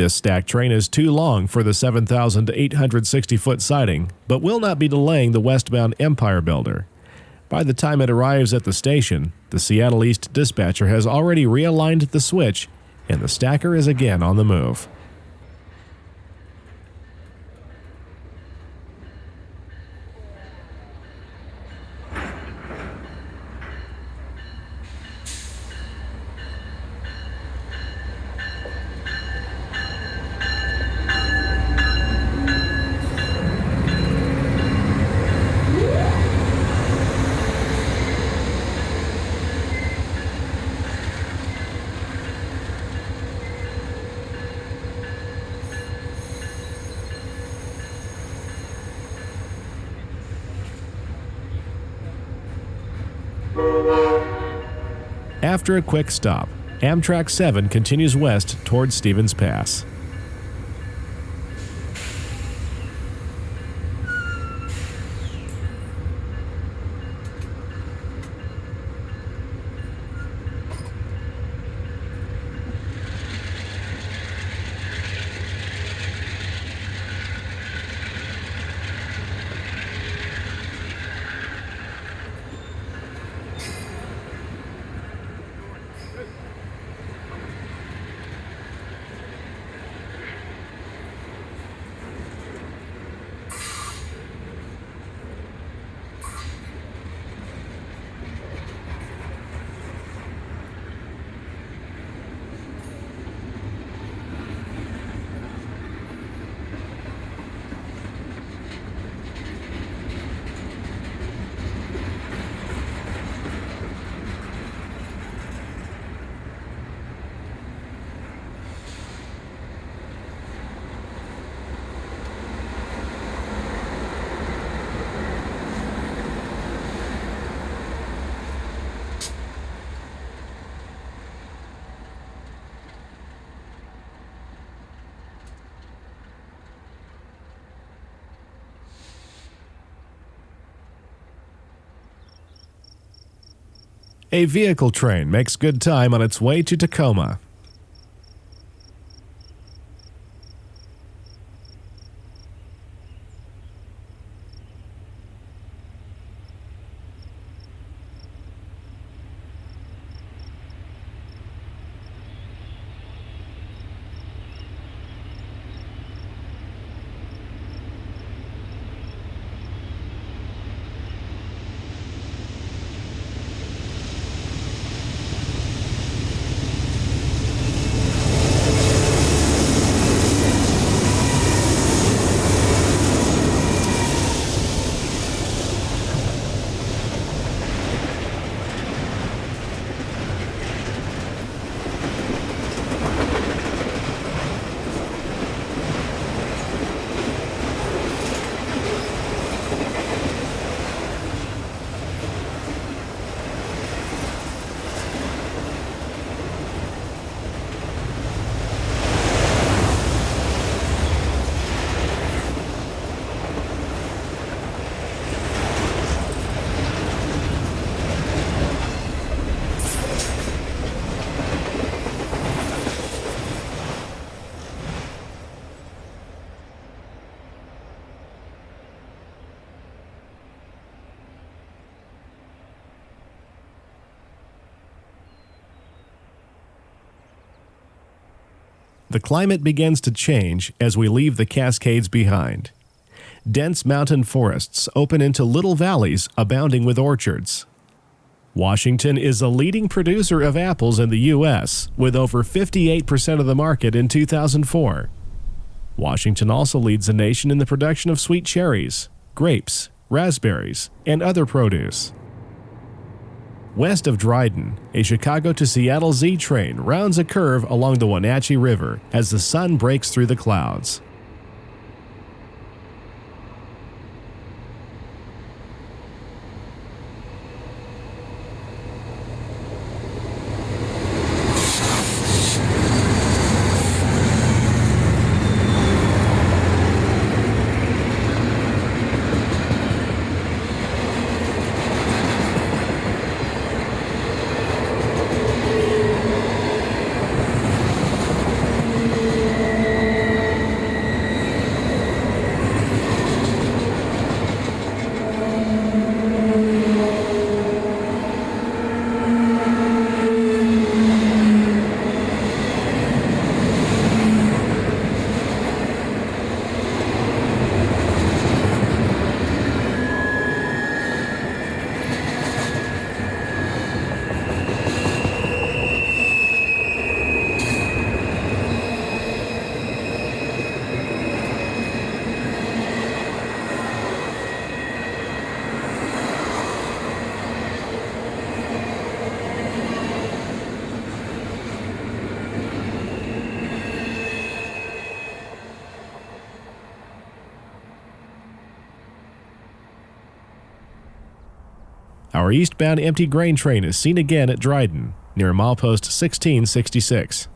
This stacked train is too long for the 7,860-foot siding, but will not be delaying the westbound Empire Builder. By the time it arrives at the station, the Seattle East dispatcher has already realigned the switch, and the stacker is again on the move. After a quick stop, Amtrak 7 continues west towards Stevens Pass. A vehicle train makes good time on its way to Tacoma. The climate begins to change as we leave the Cascades behind. Dense mountain forests open into little valleys abounding with orchards. Washington is a leading producer of apples in the U.S., with over 58% of the market in 2004. Washington also leads the nation in the production of sweet cherries, grapes, raspberries, and other produce. West of Dryden, a Chicago to Seattle Z train rounds a curve along the Wenatchee River as the sun breaks through the clouds. Our eastbound empty grain train is seen again at Dryden, near milepost 1666.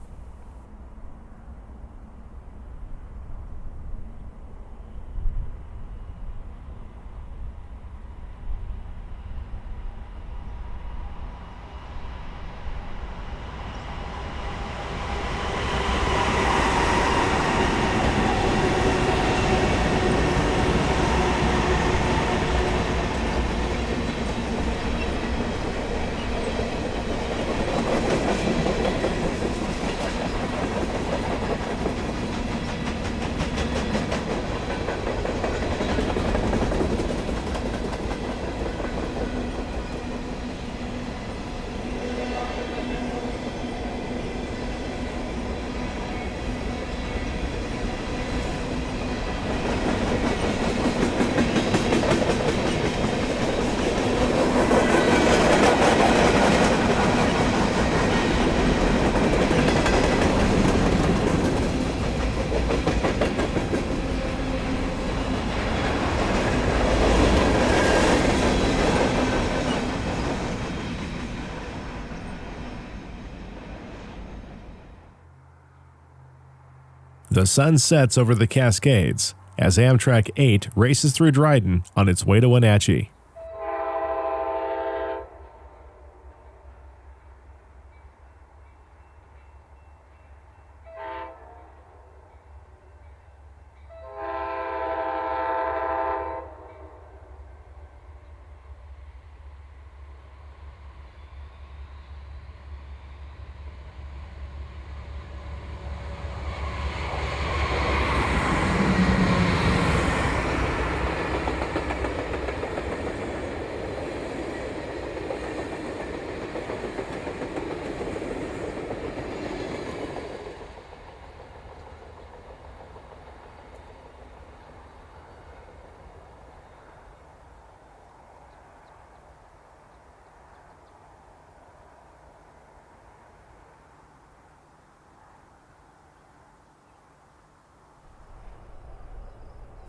The sun sets over the Cascades as Amtrak 8 races through Dryden on its way to Wenatchee.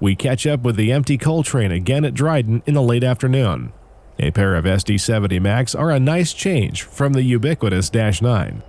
We catch up with the empty coal train again at Dryden in the late afternoon. A pair of SD70 Max are a nice change from the ubiquitous Dash 9.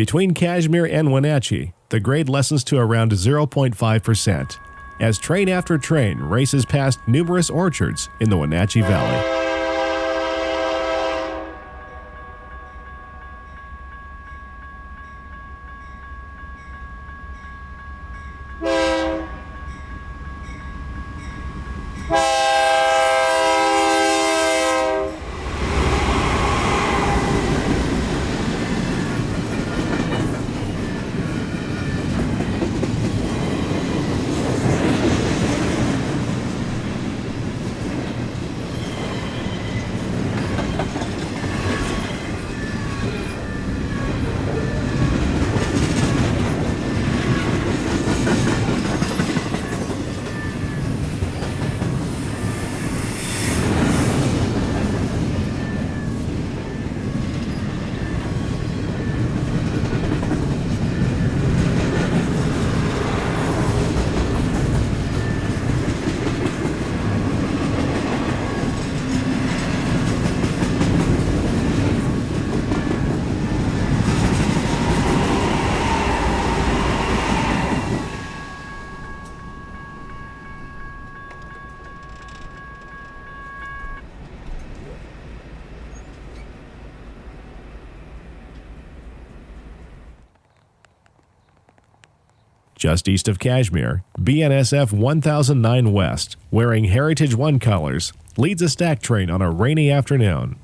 Between Cashmere and Wenatchee, the grade lessens to around 0.5%, as train after train races past numerous orchards in the Wenatchee Valley. Just east of Cashmere, BNSF 1009 West, wearing Heritage 1 colors, leads a stack train on a rainy afternoon.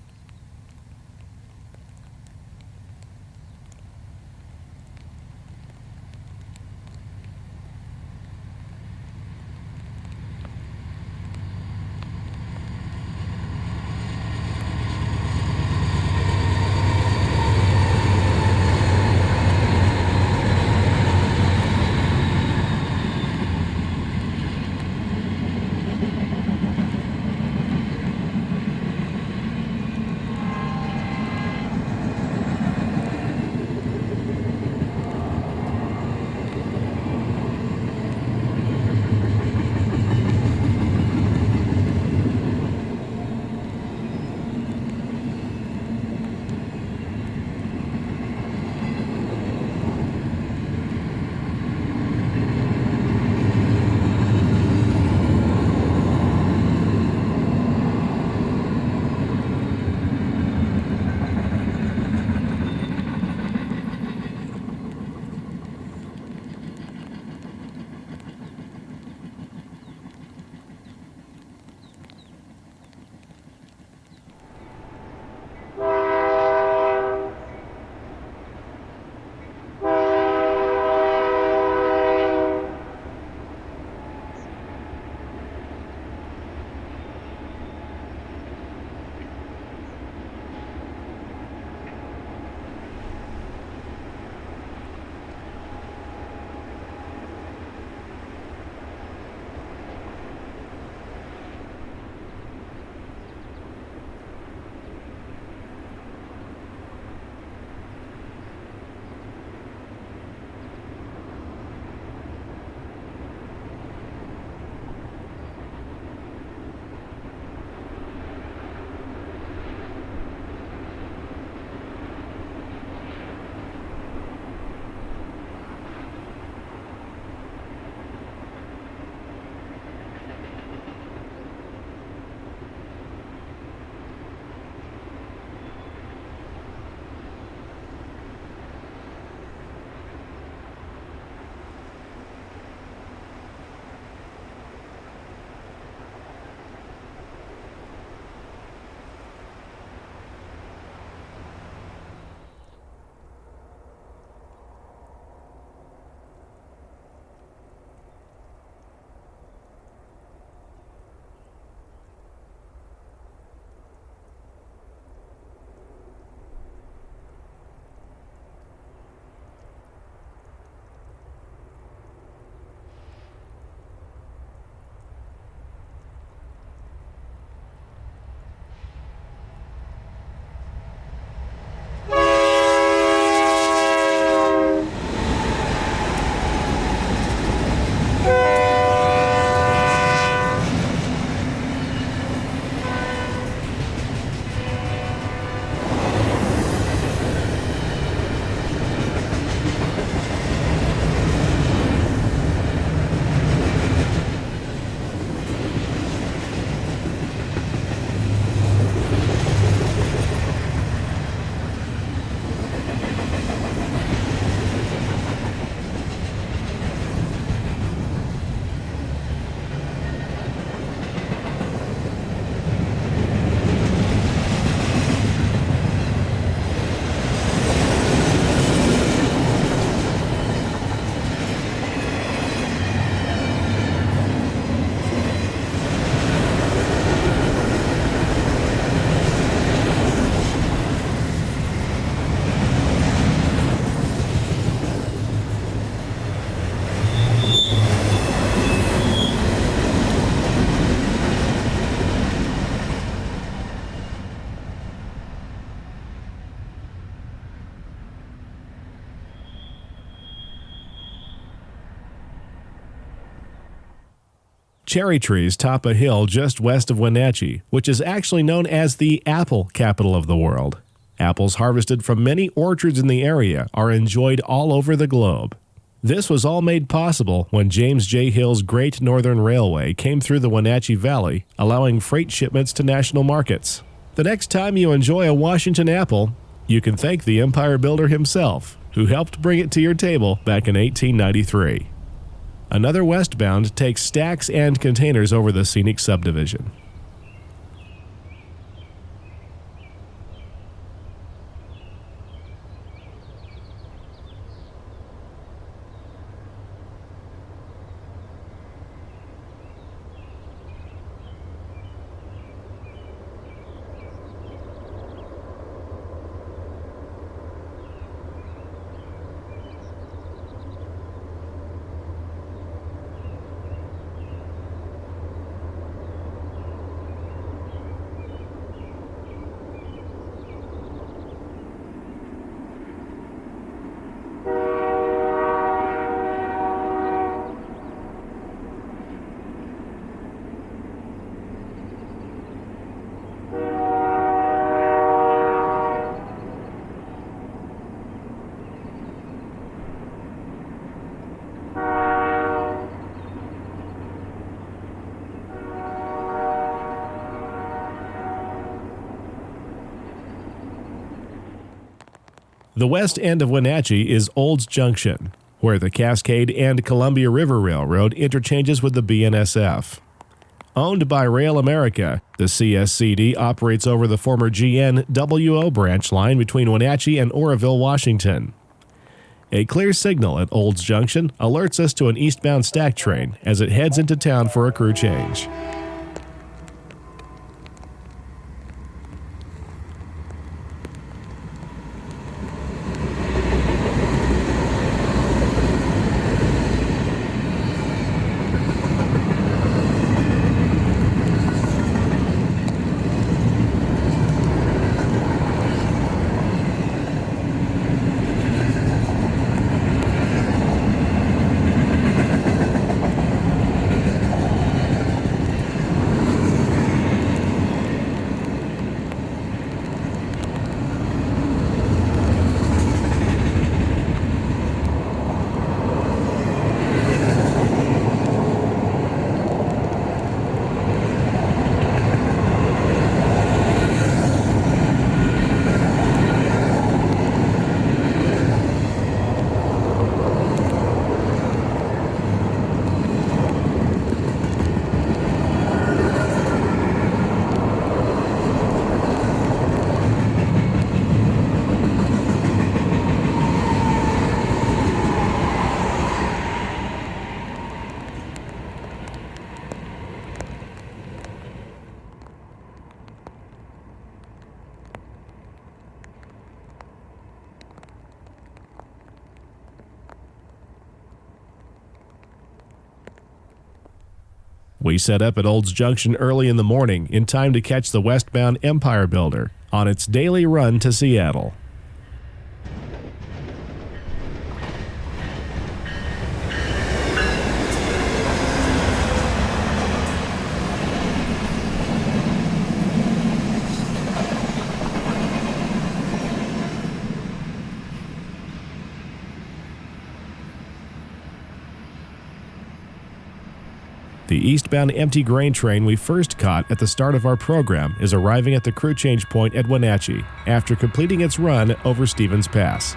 Cherry trees top a hill just west of Wenatchee, which is actually known as the apple capital of the world. Apples harvested from many orchards in the area are enjoyed all over the globe. This was all made possible when James J. Hill's Great Northern Railway came through the Wenatchee Valley, allowing freight shipments to national markets. The next time you enjoy a Washington apple, you can thank the empire builder himself, who helped bring it to your table back in 1893. Another westbound takes stacks and containers over the Scenic Subdivision. The west end of Wenatchee is Olds Junction, where the Cascade and Columbia River Railroad interchanges with the BNSF. Owned by Rail America, the CSCD operates over the former GNWO branch line between Wenatchee and Oroville, Washington. A clear signal at Olds Junction alerts us to an eastbound stack train as it heads into town for a crew change. We set up at Olds Junction early in the morning in time to catch the westbound Empire Builder on its daily run to Seattle. The eastbound empty grain train we first caught at the start of our program is arriving at the crew change point at Wenatchee after completing its run over Stevens Pass.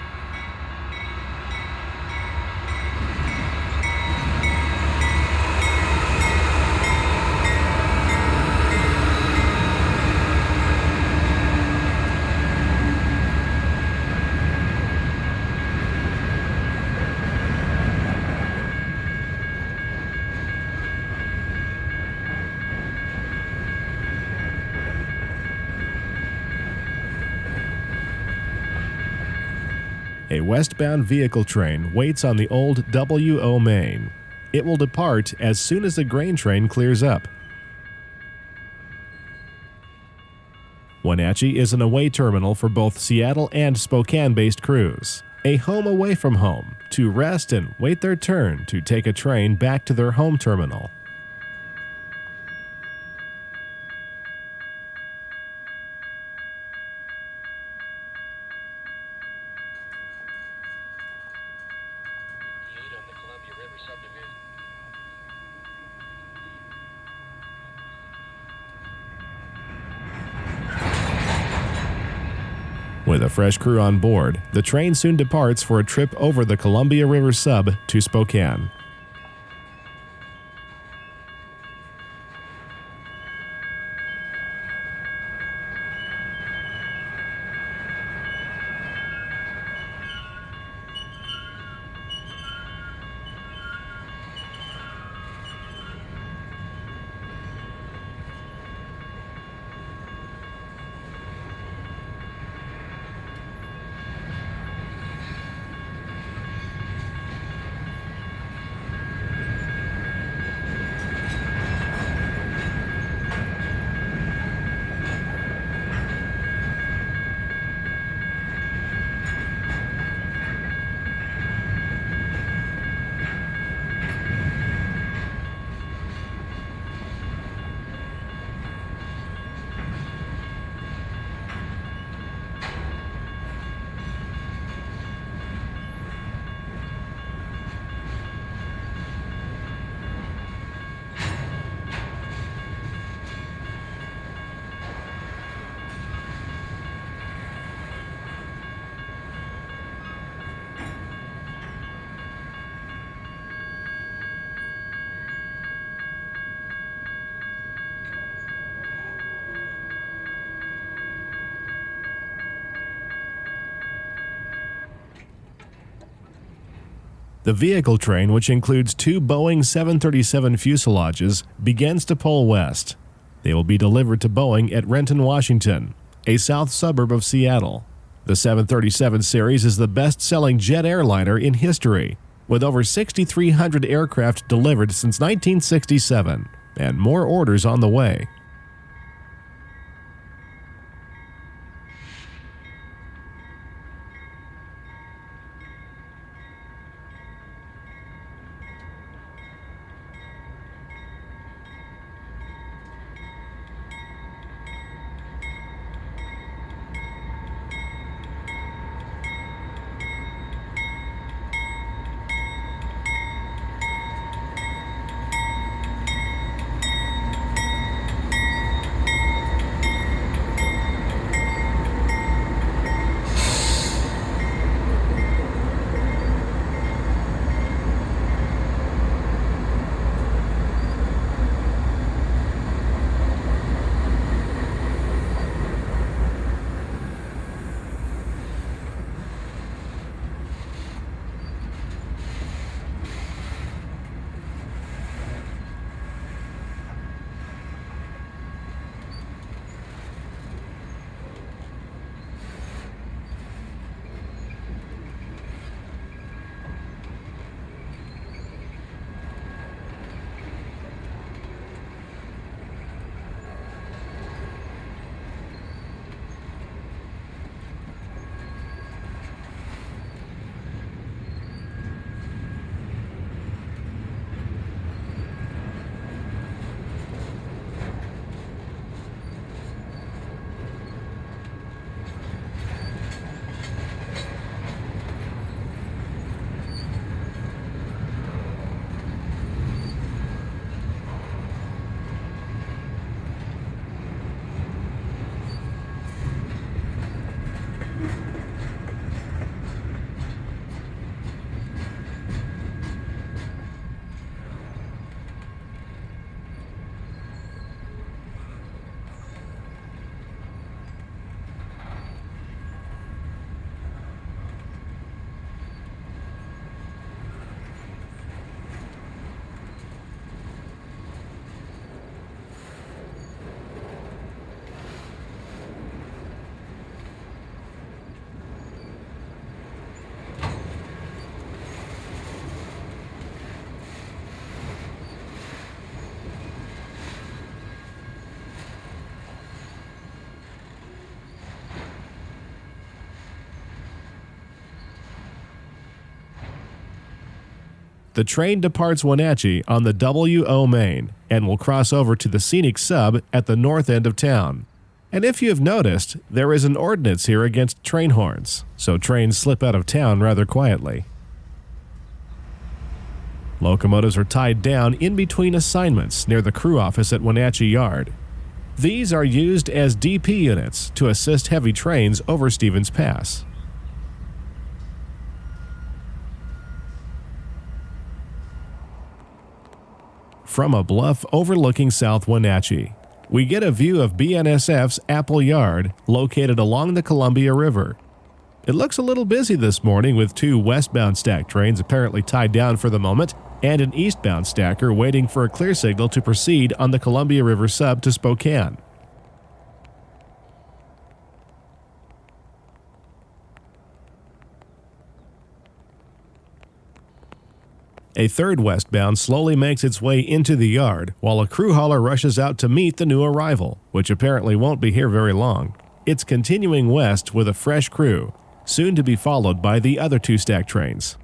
A westbound vehicle train waits on the old WO main. It will depart as soon as the grain train clears up. Wenatchee is an away terminal for both Seattle and Spokane-based crews. A home away from home to rest and wait their turn to take a train back to their home terminal. With a fresh crew on board, the train soon departs for a trip over the Columbia River Sub to Spokane. The vehicle train, which includes 2 Boeing 737 fuselages, begins to pull west. They will be delivered to Boeing at Renton, Washington, a south suburb of Seattle. The 737 series is the best-selling jet airliner in history, with over 6,300 aircraft delivered since 1967, and more orders on the way. The train departs Wenatchee on the W.O. Main and will cross over to the Scenic Sub at the north end of town. And if you have noticed, there is an ordinance here against train horns, so trains slip out of town rather quietly. Locomotives are tied down in between assignments near the crew office at Wenatchee Yard. These are used as DP units to assist heavy trains over Stevens Pass. From a bluff overlooking South Wenatchee, we get a view of BNSF's Appleyard, located along the Columbia River. It looks a little busy this morning with 2 westbound stack trains apparently tied down for the moment and an eastbound stacker waiting for a clear signal to proceed on the Columbia River sub to Spokane. A third westbound slowly makes its way into the yard, while a crew hauler rushes out to meet the new arrival, which apparently won't be here very long. It's continuing west with a fresh crew, soon to be followed by the other 2 stack trains.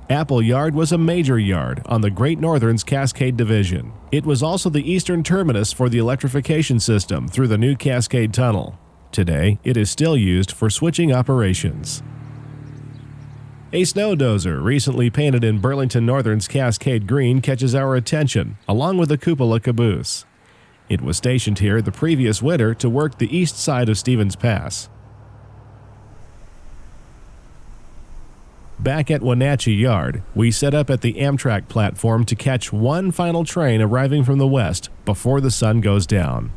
Appleyard was a major yard on the Great Northern's Cascade Division. It was also the eastern terminus for the electrification system through the new Cascade Tunnel. Today, it is still used for switching operations. A snow dozer, recently painted in Burlington Northern's Cascade Green, catches our attention, along with a cupola caboose. It was stationed here the previous winter to work the east side of Stevens Pass. Back at Wenatchee Yard, we set up at the Amtrak platform to catch one final train arriving from the west before the sun goes down.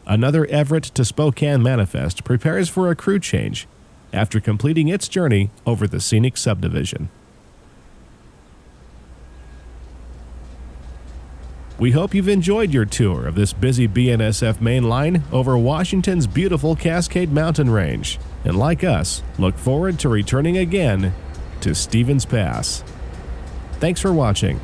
Another Everett to Spokane manifest prepares for a crew change after completing its journey over the Scenic Subdivision. We hope you've enjoyed your tour of this busy BNSF main line over Washington's beautiful Cascade Mountain Range, and like us, look forward to returning again to Stevens Pass. Thanks for watching.